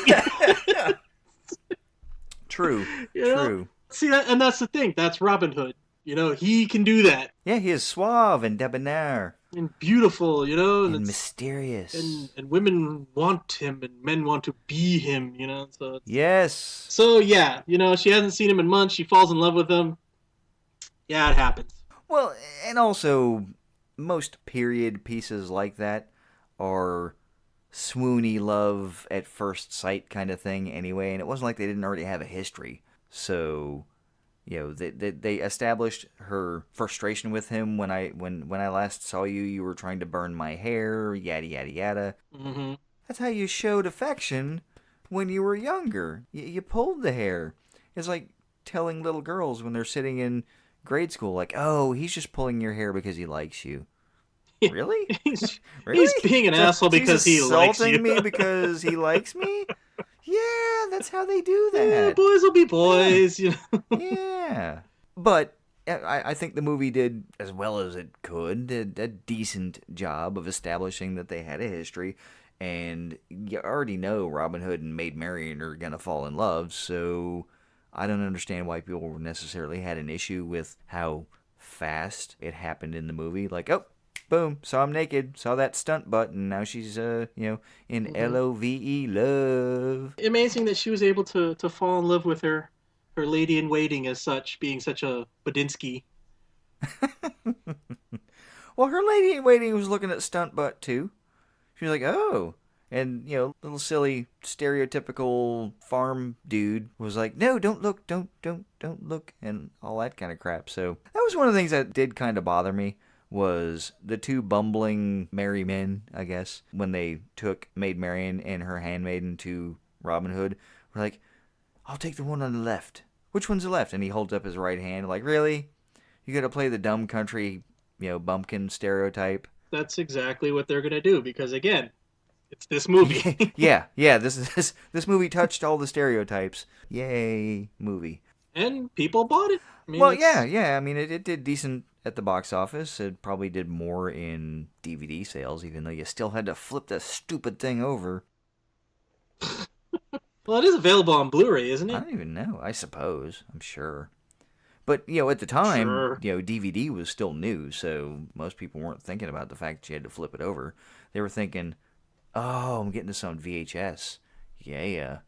True. True. See, and that's the thing. That's Robin Hood. He can do that. Yeah, he is suave and debonair. And beautiful, and mysterious. And women want him, and men want to be him, So yes. So, yeah, she hasn't seen him in months. She falls in love with him. Yeah, it happens. Well, and also, most period pieces like that are swoony love at first sight kind of thing anyway, and it wasn't like they didn't already have a history. So, they established her frustration with him when I last saw you. You were trying to burn my hair, yada yada yada. Mm-hmm. That's how you showed affection when you were younger. You pulled the hair. It's like telling little girls when they're sitting in grade school, like, "Oh, he's just pulling your hair because he likes you." Really? He's being an asshole because he likes you. He's insulting me because he likes me? Yeah, that's how they do Yeah, that. boys will be boys, you know. Yeah. But I think the movie did as well as it could, did a decent job of establishing that they had a history. And you already know Robin Hood and Maid Marian are going to fall in love, so I don't understand why people necessarily had an issue with how fast it happened in the movie. Like, oh, boom, saw him naked, saw that stunt button, now she's, in LOVE, love. Amazing that she was able to fall in love with her lady in waiting as such, being such a Badinsky. Well, her lady in waiting was looking at stunt butt, too. She was like, oh. And, little silly, stereotypical farm dude was like, no, don't look, don't look, and all that kind of crap. So that was one of the things that did kind of bother me, was the two bumbling merry men, I guess, when they took Maid Marian and her handmaiden to Robin Hood, were like, I'll take the one on the left. Which one's the left? And he holds up his right hand, like, really? You gotta play the dumb country, bumpkin stereotype? That's exactly what they're gonna do, because again, it's this movie. yeah. This movie touched all the stereotypes. Yay, movie. And people bought it. I mean, Well, yeah. I mean, it did decent at the box office. It probably did more in DVD sales, even though you still had to flip that stupid thing over. Well, it is available on Blu-ray, isn't I it? don't even know. I suppose. I'm sure. But, at the time, Sure. DVD was still new, so most people weren't thinking about the fact that you had to flip it over. They were thinking, oh, I'm getting this on VHS. Yeah.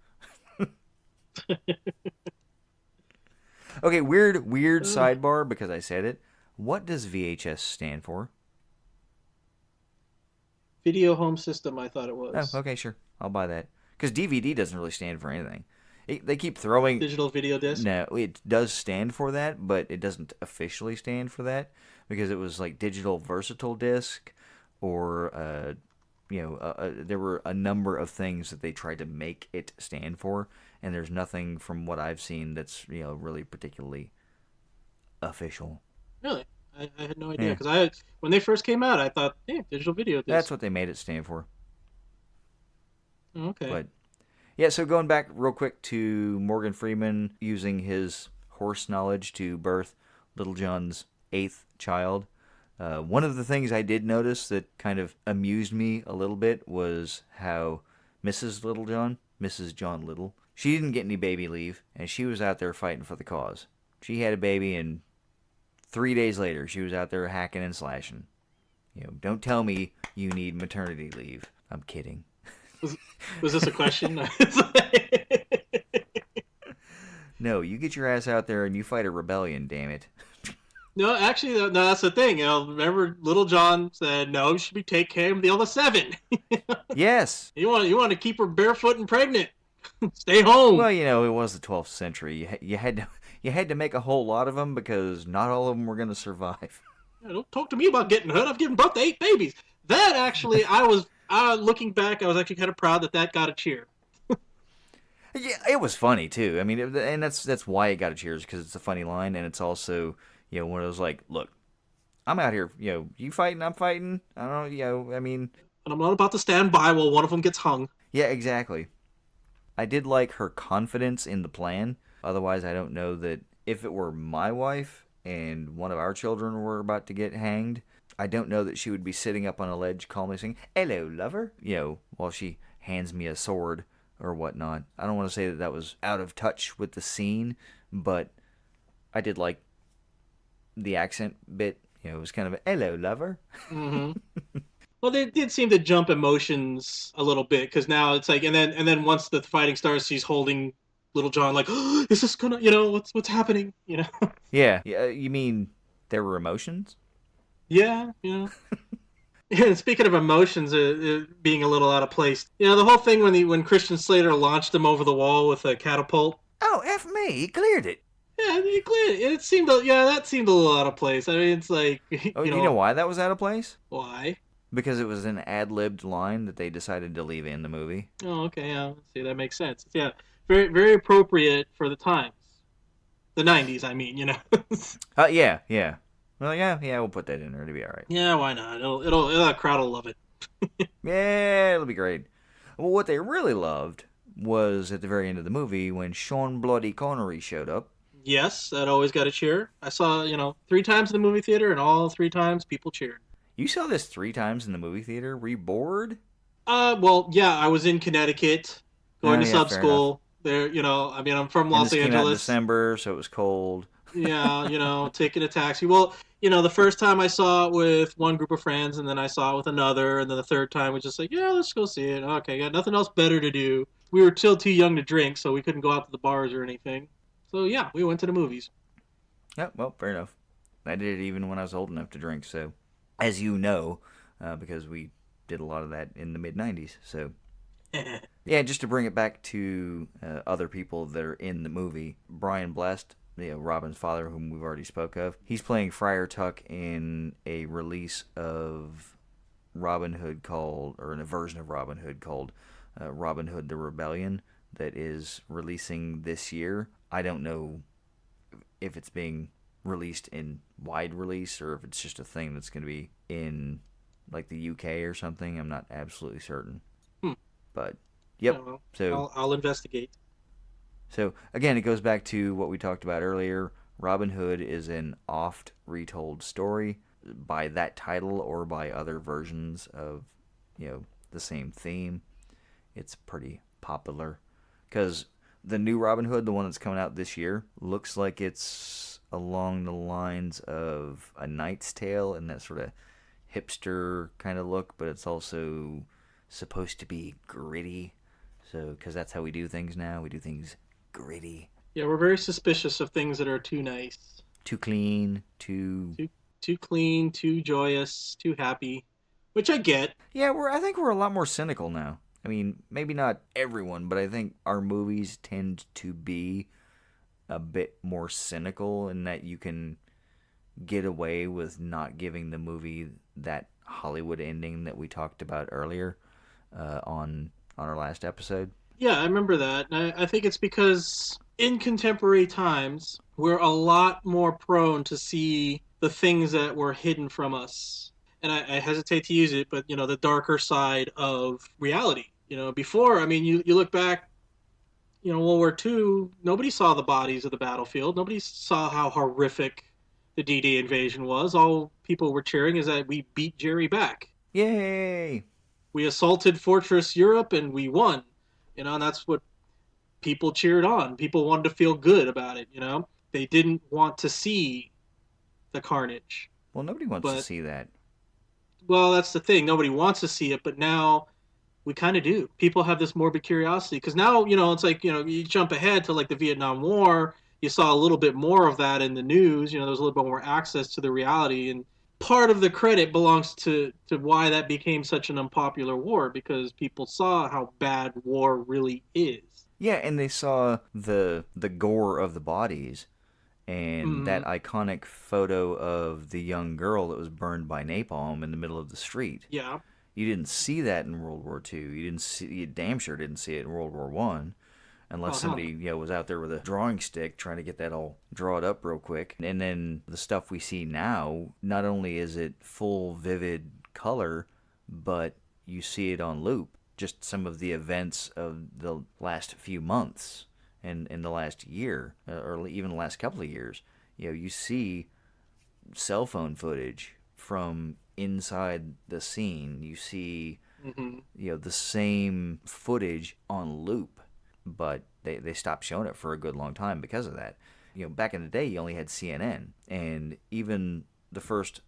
Okay, weird sidebar because I said it. What does VHS stand for? Video home system, I thought it was. Oh, okay, sure. I'll buy that. Because DVD doesn't really stand for anything. They keep throwing... Digital video disc? No, it does stand for that, but it doesn't officially stand for that. Because it was like digital versatile disc, or, there were a number of things that they tried to make it stand for. And there's nothing from what I've seen that's, really particularly official. Really? I had no idea. Because when they first came out, I thought, digital video disc. That's what they made it stand for. Okay. But yeah, so going back real quick to Morgan Freeman using his horse knowledge to birth Little John's 8th child. One of the things I did notice that kind of amused me a little bit was how Mrs. John Little, she didn't get any baby leave, and she was out there fighting for the cause. She had a baby, and 3 days later, she was out there hacking and slashing. Don't tell me you need maternity leave. I'm kidding. Was this a question? No, you get your ass out there and you fight a rebellion, damn it. No, actually, no, that's the thing. Remember, Little John said, no, you should take care of the other 7. Yes. You want to keep her barefoot and pregnant. Stay home. Well, it was the 12th century. You had to make a whole lot of them because not all of them were going to survive. Don't talk to me about getting hurt. I've given birth to 8 babies. That actually, looking back, I was actually kind of proud that got a cheer. Yeah, it was funny too. I mean, and that's why it got a cheers, because it's a funny line, and it's also one of those like, look, I'm out here, you fighting, I'm fighting. I don't know, I mean, and I'm not about to stand by while one of them gets hung. Yeah, exactly. I did like her confidence in the plan. Otherwise, I don't know that if it were my wife and one of our children were about to get hanged, I don't know that she would be sitting up on a ledge calmly saying, hello, lover, while she hands me a sword or whatnot. I don't want to say that was out of touch with the scene, but I did like the accent bit. It was kind of a, hello, lover. Mm-hmm. Well, they did seem to jump emotions a little bit, because now it's like, and then once the fighting starts, she's holding Little John like, oh, is this gonna, what's happening, Yeah, you mean there were emotions? Yeah, And speaking of emotions, being a little out of place, the whole thing when Christian Slater launched him over the wall with a catapult. Oh, F me, he cleared it. Yeah, he cleared it. That seemed a little out of place. I mean, it's like, Oh, you know why that was out of place? Why? Because it was an ad-libbed line that they decided to leave in the movie. Oh, okay, yeah. See, that makes sense. Yeah, very, very appropriate for the times. The 90s, I mean, Yeah. Well, yeah, we'll put that in there to be all right. Yeah, why not? The crowd will love it. Yeah, it'll be great. Well, what they really loved was at the very end of the movie when Sean Bloody Connery showed up. Yes, that always got a cheer. I saw, 3 times in the movie theater, and all 3 times people cheered. You saw this 3 times in the movie theater? Were you bored? Well, yeah, I was in Connecticut, going Oh, to yeah, sub fair enough. school. There, I'm from And Los this came out in Angeles. December, so it was cold. Yeah, taking a taxi. Well, the first time I saw it with one group of friends, and then I saw it with another, and then the third time was just like, yeah, let's go see it. Okay, got nothing else better to do. We were still too young to drink, so we couldn't go out to the bars or anything. So yeah, we went to the movies. Yeah, well, fair enough. I did it even when I was old enough to drink, so as you know, because we did a lot of that in the mid-90s, so yeah, just to bring it back to other people that are in the movie, Brian Blessed, Robin's father, whom we've already spoke of, he's playing Friar Tuck in a release of Robin Hood called, or in a version of Robin Hood called Robin Hood the Rebellion that is releasing this year. I don't know if it's being released in wide release or if it's just a thing that's going to be in like the UK or something. I'm not absolutely certain. But yep. So I'll investigate. So again, it goes back to what we talked about earlier. Robin Hood is an oft retold story by that title or by other versions of the same theme. It's pretty popular because the new Robin Hood, the one that's coming out this year, looks like it's along the lines of A Knight's Tale and that sort of hipster kind of look, but it's also supposed to be gritty. So, because that's how we do things now. We do things gritty. Yeah, we're very suspicious of things that are too nice. Too clean, too clean, too joyous, too happy, which I get. Yeah, I think we're a lot more cynical now. I mean, maybe not everyone, but I think our movies tend to be a bit more cynical in that you can get away with not giving the movie that Hollywood ending that we talked about earlier on our last episode. Yeah, I remember that. And I think it's because in contemporary times, we're a lot more prone to see the things that were hidden from us. And I hesitate to use it, but, the darker side of reality. Before, I mean, you look back, World War II, nobody saw the bodies of the battlefield. Nobody saw how horrific the D-Day invasion was. All people were cheering is that we beat Jerry back. Yay! We assaulted Fortress Europe and we won. And that's what people cheered on. People wanted to feel good about it, They didn't want to see the carnage. Well, nobody wants to see that. Well, that's the thing. Nobody wants to see it, but now we kind of do. People have this morbid curiosity because now, it's like, you jump ahead to like the Vietnam War. You saw a little bit more of that in the news. There was a little bit more access to the reality. And part of the credit belongs to why that became such an unpopular war, because people saw how bad war really is. Yeah, and they saw the gore of the bodies and that iconic photo of the young girl that was burned by napalm in the middle of the street. Yeah. You didn't see that in World War II. You damn sure didn't see it in World War I. Unless somebody was out there with a drawing stick trying to get that all drawn up real quick. And then the stuff we see now, not only is it full, vivid color, but you see it on loop. Just some of the events of the last few months and in the last year, or even the last couple of years. You see cell phone footage from inside the scene. You see, the same footage on loop. But they stopped showing it for a good long time because of that. Back in the day, you only had CNN. And even the first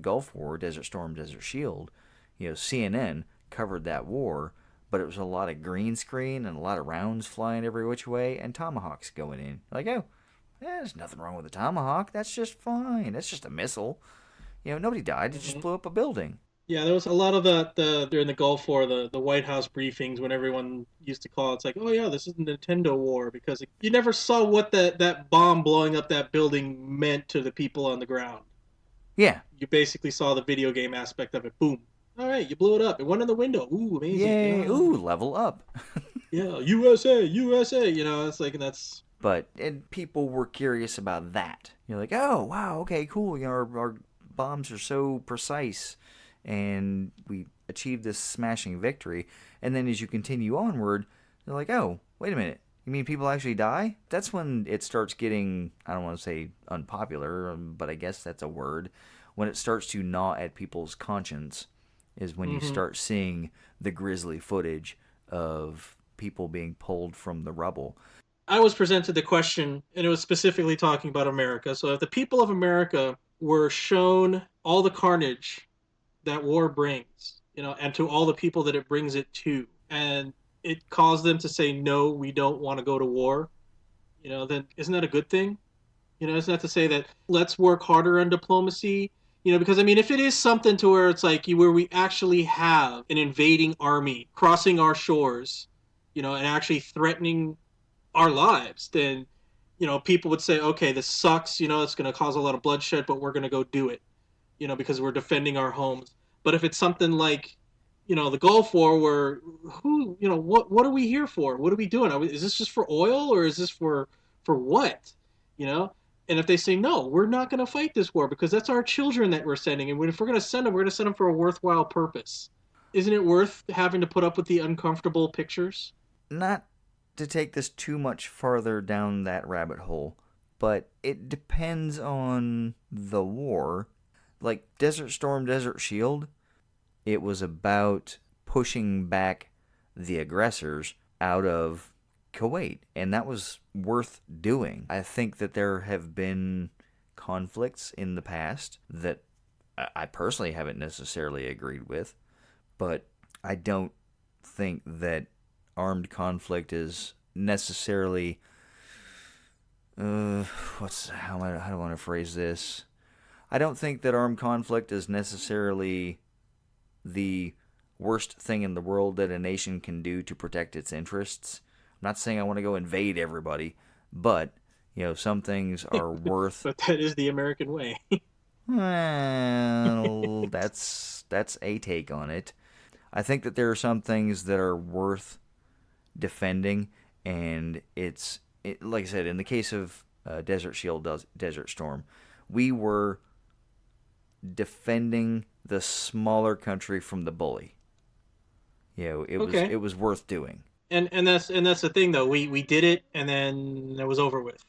Gulf War, Desert Storm, Desert Shield, CNN covered that war, but it was a lot of green screen and a lot of rounds flying every which way and tomahawks going in. Like, there's nothing wrong with a tomahawk. That's just fine. That's just a missile. Nobody died. It just blew up a building. Yeah, there was a lot of that during the Gulf War, the White House briefings when everyone used to call it. It's like, oh yeah, this is the Nintendo War, because you never saw what that bomb blowing up that building meant to the people on the ground. Yeah. You basically saw the video game aspect of it. Boom. All right, you blew it up. It went in the window. Ooh, amazing. Yay. Yeah. Ooh, level up. Yeah, USA, USA. It's like, that's... And people were curious about that. You're like, oh, wow, okay, cool. Our bombs are so precise. And we achieved this smashing victory. And then as you continue onward, They're like, oh, wait a minute. You mean people actually die? That's when it starts getting, I don't want to say unpopular, but I guess that's a word. When it starts to gnaw at people's conscience is when you start seeing the grisly footage of people being pulled from the rubble. I was presented the question, and it was specifically talking about America. So if the people of America were shown all the carnage that war brings, and to all the people that it brings it to, and it caused them to say, no, we don't want to go to war, then isn't that a good thing? Isn't that to say that let's work harder on diplomacy? Because, I mean, if it is something to where it's like where we actually have an invading army crossing our shores, and actually threatening our lives, then, people would say, okay, this sucks, it's going to cause a lot of bloodshed, but we're going to go do it, because we're defending our homes. But if it's something like, the Gulf War, where what are we here for? What are we doing? Is this just for oil, or is this for what? And if they say, no, we're not going to fight this war because that's our children that we're sending. And if we're going to send them, we're going to send them for a worthwhile purpose. Isn't it worth having to put up with the uncomfortable pictures? Not to take this too much farther down that rabbit hole, but it depends on the war. Like Desert Storm, Desert Shield, it was about pushing back the aggressors out of Kuwait, and that was worth doing. I think that there have been conflicts in the past that I personally haven't necessarily agreed with, but I don't think that armed conflict is necessarily how do I want to phrase this? I don't think that armed conflict is necessarily the worst thing in the world that a nation can do to protect its interests. I'm not saying I want to go invade everybody, but some things are worth. But that is the American way. Well, that's a take on it. I think that there are some things that are worth defending, and like I said, in the case of Desert Shield, Desert Storm, we were defending the smaller country from the bully. It was worth doing. And that's the thing, though. We did it, and then it was over with.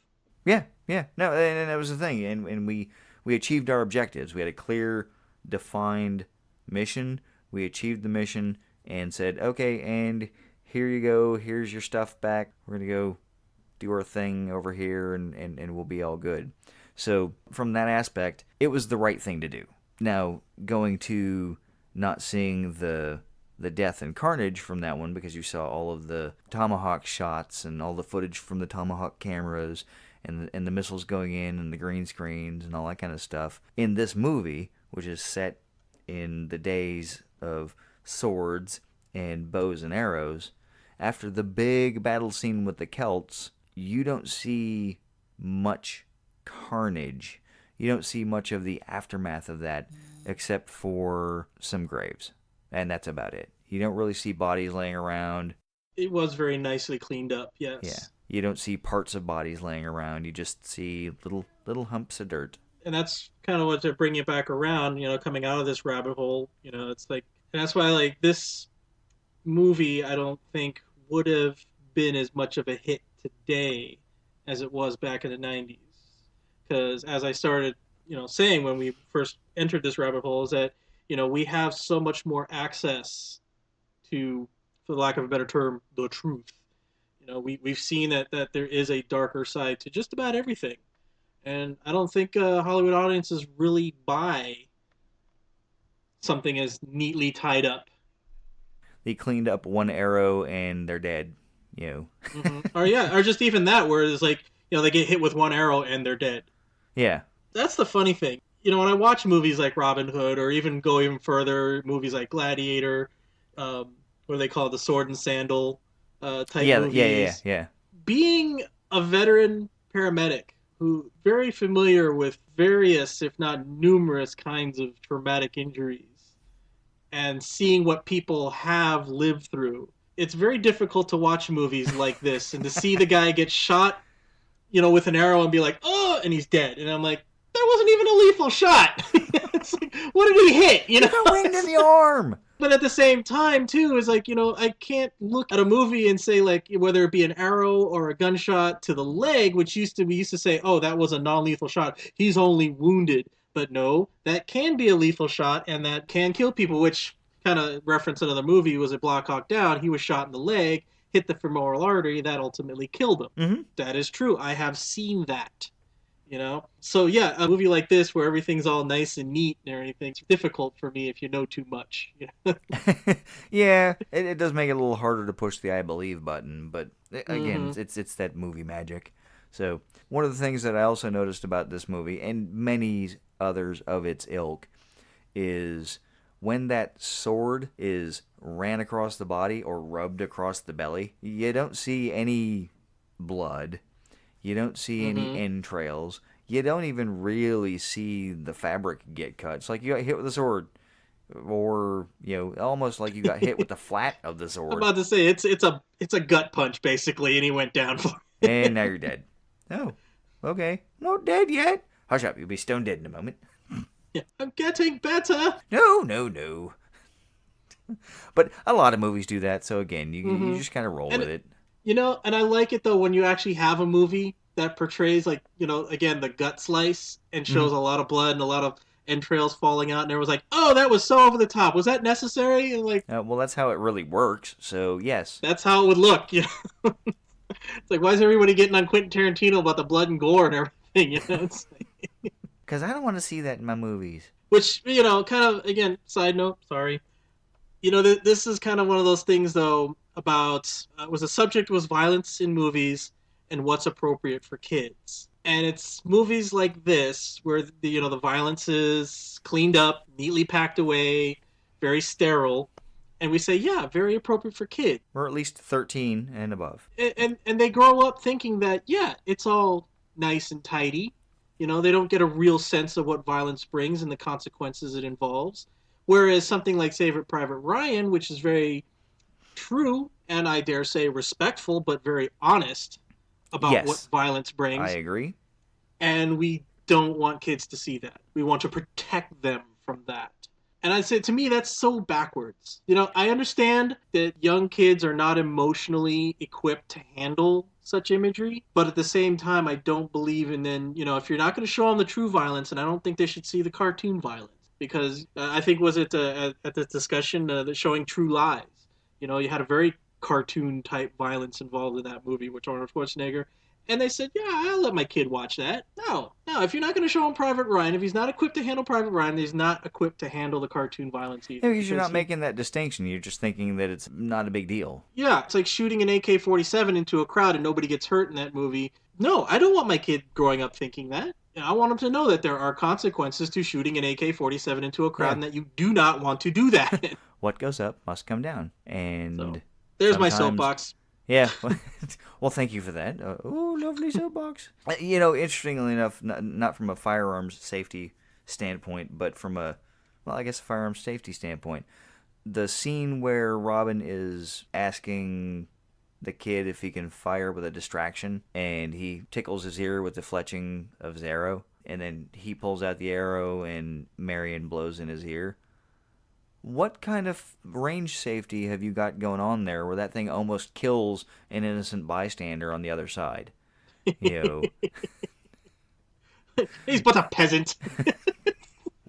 Yeah. No, and that was the thing, and we achieved our objectives. We had a clear, defined mission. We achieved the mission and said, okay, and here you go. Here's your stuff back. We're gonna go do our thing over here, and we'll be all good. So from that aspect, it was the right thing to do. Now, going to not seeing the death and carnage from that one, because you saw all of the Tomahawk shots and all the footage from the Tomahawk cameras and the missiles going in and the green screens and all that kind of stuff. In this movie, which is set in the days of swords and bows and arrows, after the big battle scene with the Celts, you don't see much carnage. You don't see much of the aftermath of that, except for some graves. And that's about it. You don't really see bodies laying around. It was very nicely cleaned up, yes. Yeah. You don't see parts of bodies laying around. You just see little humps of dirt. And that's kind of what to bring it back around, coming out of this rabbit hole. It's like, and that's why, like, this movie, I don't think would have been as much of a hit today as it was back in the 90s. Because as I started, saying when we first entered this rabbit hole, is that, we have so much more access to, for lack of a better term, the truth. We've seen that there is a darker side to just about everything. And I don't think Hollywood audiences really buy something as neatly tied up. They cleaned up one arrow and they're dead, Mm-hmm. Or just even that, where it's like, they get hit with one arrow and they're dead. Yeah. That's the funny thing. When I watch movies like Robin Hood, or even go even further, movies like Gladiator, what do they call it, the sword and sandal type movies. Yeah. Being a veteran paramedic who very familiar with various, if not numerous, kinds of traumatic injuries, and seeing what people have lived through, it's very difficult to watch movies like this and to see the guy get shot, with an arrow and be like, oh, and he's dead. And I'm like, that wasn't even a lethal shot. It's like, what did he hit? He got winged in the arm. But at the same time, too, is like, I can't look at a movie and say, like, whether it be an arrow or a gunshot to the leg, which we used to say, oh, that was a non-lethal shot. He's only wounded. But no, that can be a lethal shot, and that can kill people, which kind of reference another movie, was it Black Hawk Down? He was shot in the leg, hit the femoral artery, that ultimately killed him. Mm-hmm. That is true. I have seen that. So yeah, a movie like this where everything's all nice and neat and everything, it's difficult for me if you know too much. Yeah, it does make it a little harder to push the I believe button, but again, it's that movie magic. So one of the things that I also noticed about this movie, and many others of its ilk, is when that sword is ran across the body or rubbed across the belly, you don't see any blood. You don't see any entrails. You don't even really see the fabric get cut. It's like you got hit with a sword. Or, almost like you got hit with the flat of the sword. I'm about to say, it's a gut punch, basically, and he went down for it. And now you're dead. Oh, okay. Not dead yet. Hush up, you'll be stone dead in a moment. Yeah, I'm getting better. No. But a lot of movies do that, so again, you just kind of roll with it. And I like it, though, when you actually have a movie that portrays, like, again, the gut slice and shows a lot of blood and a lot of entrails falling out, and everyone's like, oh, that was so over the top. Was that necessary? And like, well, that's how it really works, so yes. That's how it would look, It's like, why is everybody getting on Quentin Tarantino about the blood and gore and everything, Because I don't want to see that in my movies. Which, kind of, again, side note, sorry. This is kind of one of those things, though, about the subject was violence in movies and what's appropriate for kids. And it's movies like this where the violence is cleaned up, neatly packed away, very sterile, and we say, yeah, very appropriate for kids. Or at least 13 and above. And they grow up thinking that, yeah, it's all nice and tidy. They don't get a real sense of what violence brings and the consequences it involves. Whereas something like Saving Private Ryan, which is very true and I dare say respectful, but very honest about what violence brings. I agree. And we don't want kids to see that. We want to protect them from that. And I'd say, to me, that's so backwards. I understand that young kids are not emotionally equipped to handle such imagery, but at the same time, I don't believe in if you're not going to show them the true violence, and I don't think they should see the cartoon violence. Because I think, was it at this discussion, showing True Lies? You had a very cartoon-type violence involved in that movie with Arnold Schwarzenegger. And they said, yeah, I'll let my kid watch that. No, if you're not going to show him Private Ryan, if he's not equipped to handle Private Ryan, he's not equipped to handle the cartoon violence either. Yeah, because you're not making that distinction. You're just thinking that it's not a big deal. Yeah, it's like shooting an AK-47 into a crowd and nobody gets hurt in that movie. No, I don't want my kid growing up thinking that. I want him to know that there are consequences to shooting an AK-47 into a crowd and that you do not want to do that. What goes up must come down. And so, there's my soapbox. Yeah. Well, thank you for that. Oh, lovely soapbox. Interestingly enough, not from a firearms safety standpoint, but from a firearms safety standpoint, the scene where Robin is asking the kid if he can fire with a distraction, and he tickles his ear with the fletching of his arrow, and then he pulls out the arrow and Marion blows in his ear. What kind of range safety have you got going on there where that thing almost kills an innocent bystander on the other side? He's but a peasant.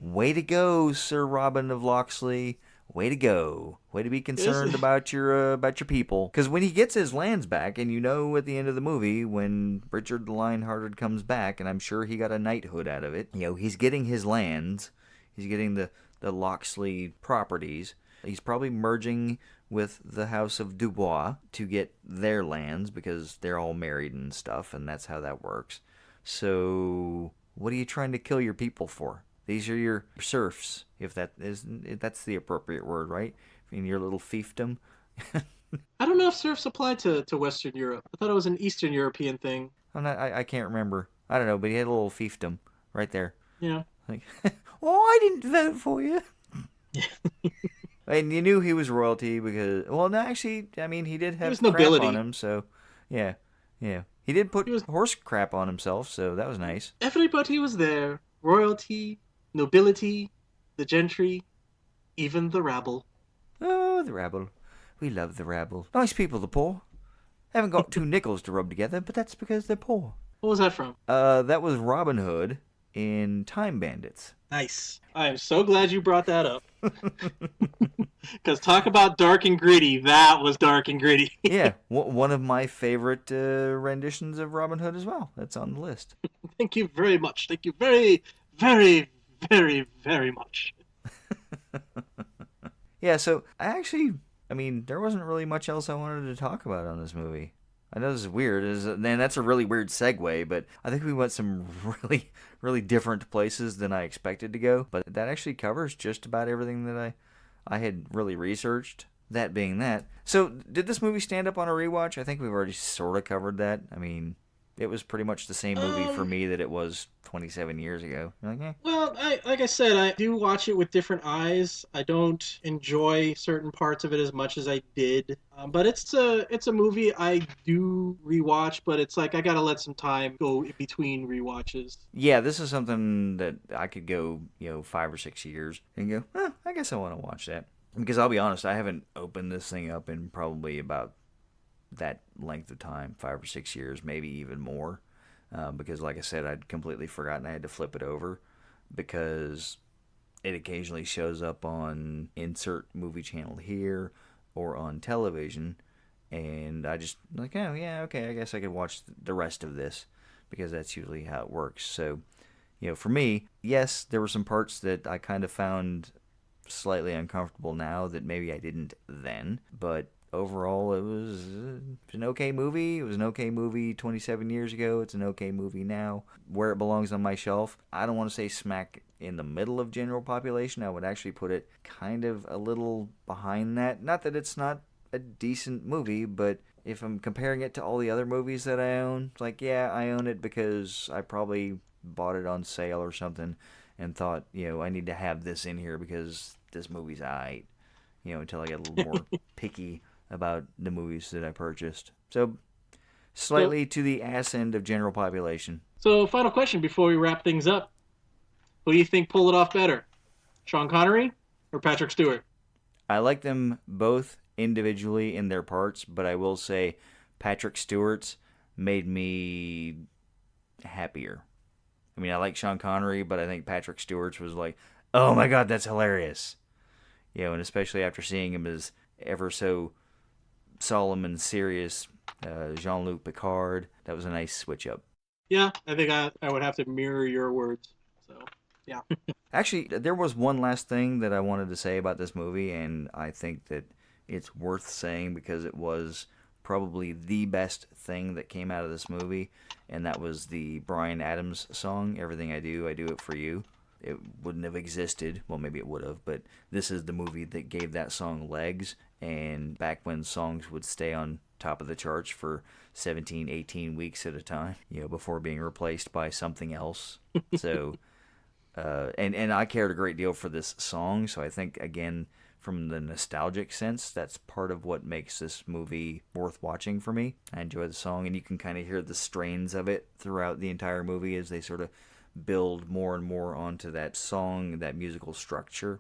Way to go, Sir Robin of Locksley. Way to go. Way to be concerned about your people. Because when he gets his lands back, and at the end of the movie, when Richard the Lionhearted comes back, and I'm sure he got a knighthood out of it, he's getting his lands. He's getting the Locksley properties. He's probably merging with the House of Dubois to get their lands because they're all married and stuff, and that's how that works. So, what are you trying to kill your people for? These are your serfs, if that's the appropriate word, right? In your little fiefdom. I don't know if serfs apply to Western Europe. I thought it was an Eastern European thing. I can't remember. I don't know, but he had a little fiefdom right there. Yeah. Like, I didn't vote for you. And you knew he was royalty because, he did have crap nobility on him, so, yeah. He did put horse crap on himself, so that was nice. Everybody was there. Royalty, nobility, the gentry, even the rabble. Oh, the rabble. We love the rabble. Nice people, the poor. Haven't got 2 nickels to rub together, but that's because they're poor. What was that from? That was Robin Hood in Time Bandits. Nice. I am so glad you brought that up. Because talk about dark and gritty. That was dark and gritty. Yeah, one of my favorite renditions of Robin Hood as well. That's on the list. Thank you very much. Thank you very, very, very, very much. Yeah, so I mean, there wasn't really much else I wanted to talk about on this movie. I know this is weird, and that's a really weird segue, but I think we went some really, really different places than I expected to go. But that actually covers just about everything that I had really researched. That being that. So, did this movie stand up on a rewatch? I think we've already sort of covered that. I mean, it was pretty much the same movie for me that it was 27 years ago. You're like, eh. Well, like I said, I do watch it with different eyes. I don't enjoy certain parts of it as much as I did. But it's a movie I do rewatch, but it's like I gotta let some time go in between rewatches. Yeah, this is something that I could go, 5 or 6 years and go, I guess I want to watch that. Because I'll be honest, I haven't opened this thing up in probably about that length of time, 5 or 6 years, maybe even more. Because like I said, I'd completely forgotten I had to flip it over because it occasionally shows up on insert movie channel here or on television. And I just like, oh yeah, okay, I guess I could watch the rest of this because that's usually how it works. So, for me, yes, there were some parts that I kind of found slightly uncomfortable now that maybe I didn't then, but overall it was an okay movie. It was an okay movie 27 years ago. It's an okay movie now. Where it belongs on my shelf, I don't want to say smack in the middle of general population. I would actually put it kind of a little behind that. Not that it's not a decent movie, but if I'm comparing it to all the other movies that I own, it's like, yeah, I own it because I probably bought it on sale or something and thought, I need to have this in here because this movie's aight, until I get a little more picky about the movies that I purchased. So, slightly to the ass end of general population. So, final question before we wrap things up. Who do you think pulled it off better? Sean Connery or Patrick Stewart? I like them both individually in their parts, but I will say Patrick Stewart's made me happier. I mean, I like Sean Connery, but I think Patrick Stewart's was like, oh my god, that's hilarious. And especially after seeing him as ever so solemn and serious Jean-Luc Picard, that was a nice switch up. Yeah, I think I would have to mirror your words. So, yeah. Actually, there was one last thing that I wanted to say about this movie, and I think that it's worth saying because it was probably the best thing that came out of this movie, and that was the Bryan Adams song, Everything I Do It For You. It wouldn't have existed. Well, maybe it would have, but this is the movie that gave that song legs. And back when songs would stay on top of the charts for 17, 18 weeks at a time, before being replaced by something else. So, and I cared a great deal for this song. So I think, again, from the nostalgic sense, that's part of what makes this movie worth watching for me. I enjoy the song, and you can kind of hear the strains of it throughout the entire movie as they sort of build more and more onto that song, that musical structure,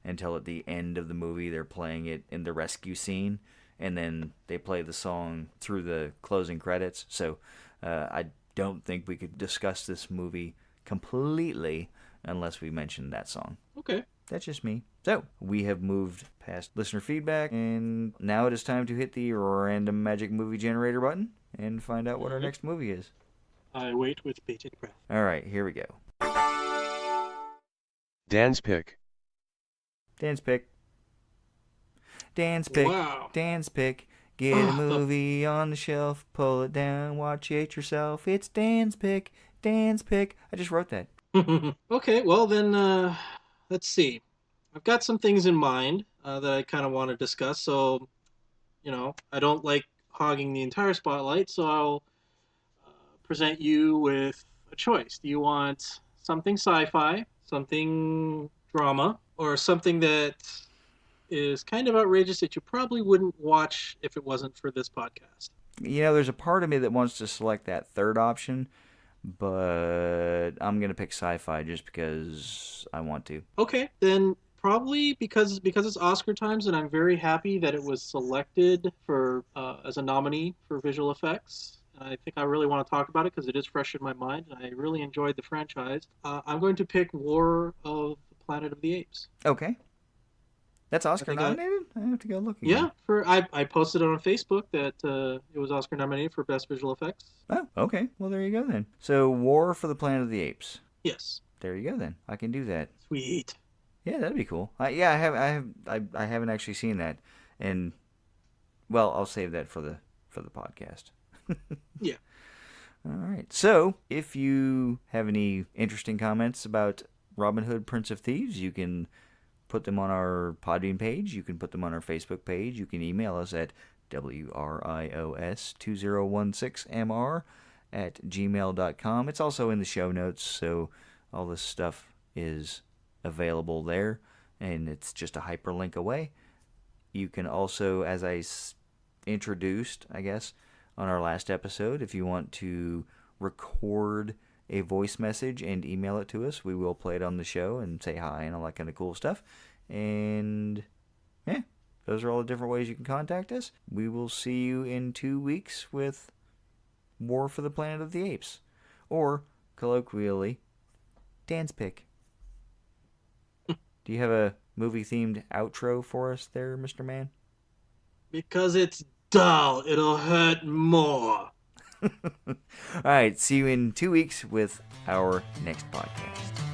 until at the end of the movie they're playing it in the rescue scene, and then they play the song through the closing credits. So I don't think we could discuss this movie completely unless we mentioned that song. Okay. That's just me. So, we have moved past listener feedback, and now it is time to hit the random magic movie generator button and find out what our next movie is. I wait with bated breath. All right, here we go. Dan's pick. Dan's pick. Dan's pick. Wow. Dan's pick. Get a movie on the shelf, pull it down, watch it yourself. It's Dan's pick. Dan's pick. I just wrote that. Okay, well then, let's see. I've got some things in mind that I kind of want to discuss. So, I don't like hogging the entire spotlight, so I'll present you with a choice. Do you want something sci-fi, something drama, or something that is kind of outrageous that you probably wouldn't watch if it wasn't for this podcast? There's a part of me that wants to select that third option, but I'm going to pick sci-fi just because I want to. Okay, then Probably because it's Oscar times, and I'm very happy that it was selected for as a nominee for visual effects. I think I really want to talk about it because it is fresh in my mind, and I really enjoyed the franchise. I'm going to pick War of the Planet of the Apes. Okay. That's I Oscar think nominated? I have to go look again. yeah, I posted it on Facebook that it was Oscar nominated for best visual effects. Oh, okay. Well, there you go then. So, War for the Planet of the Apes. Yes. There you go then. I can do that. Sweet. Yeah, that'd be cool. I haven't actually seen that, and well, I'll save that for the podcast. Yeah. All right. So, if you have any interesting comments about Robin Hood, Prince of Thieves, you can put them on our Podbean page. You can put them on our Facebook page. You can email us at WRIOS2016MR@gmail.com. It's also in the show notes, so all this stuff is available there, and it's just a hyperlink away. You can also, as I introduced, I guess, on our last episode, if you want to record a voice message and email it to us, we will play it on the show and say hi and all that kind of cool stuff. And yeah, those are all the different ways you can contact us. We will see you in 2 weeks with War for the Planet of the Apes, or colloquially, Dan's Pick. Do you have a movie-themed outro for us there, Mr. Man? Because it's dull, it'll hurt more. All right, see you in 2 weeks with our next podcast.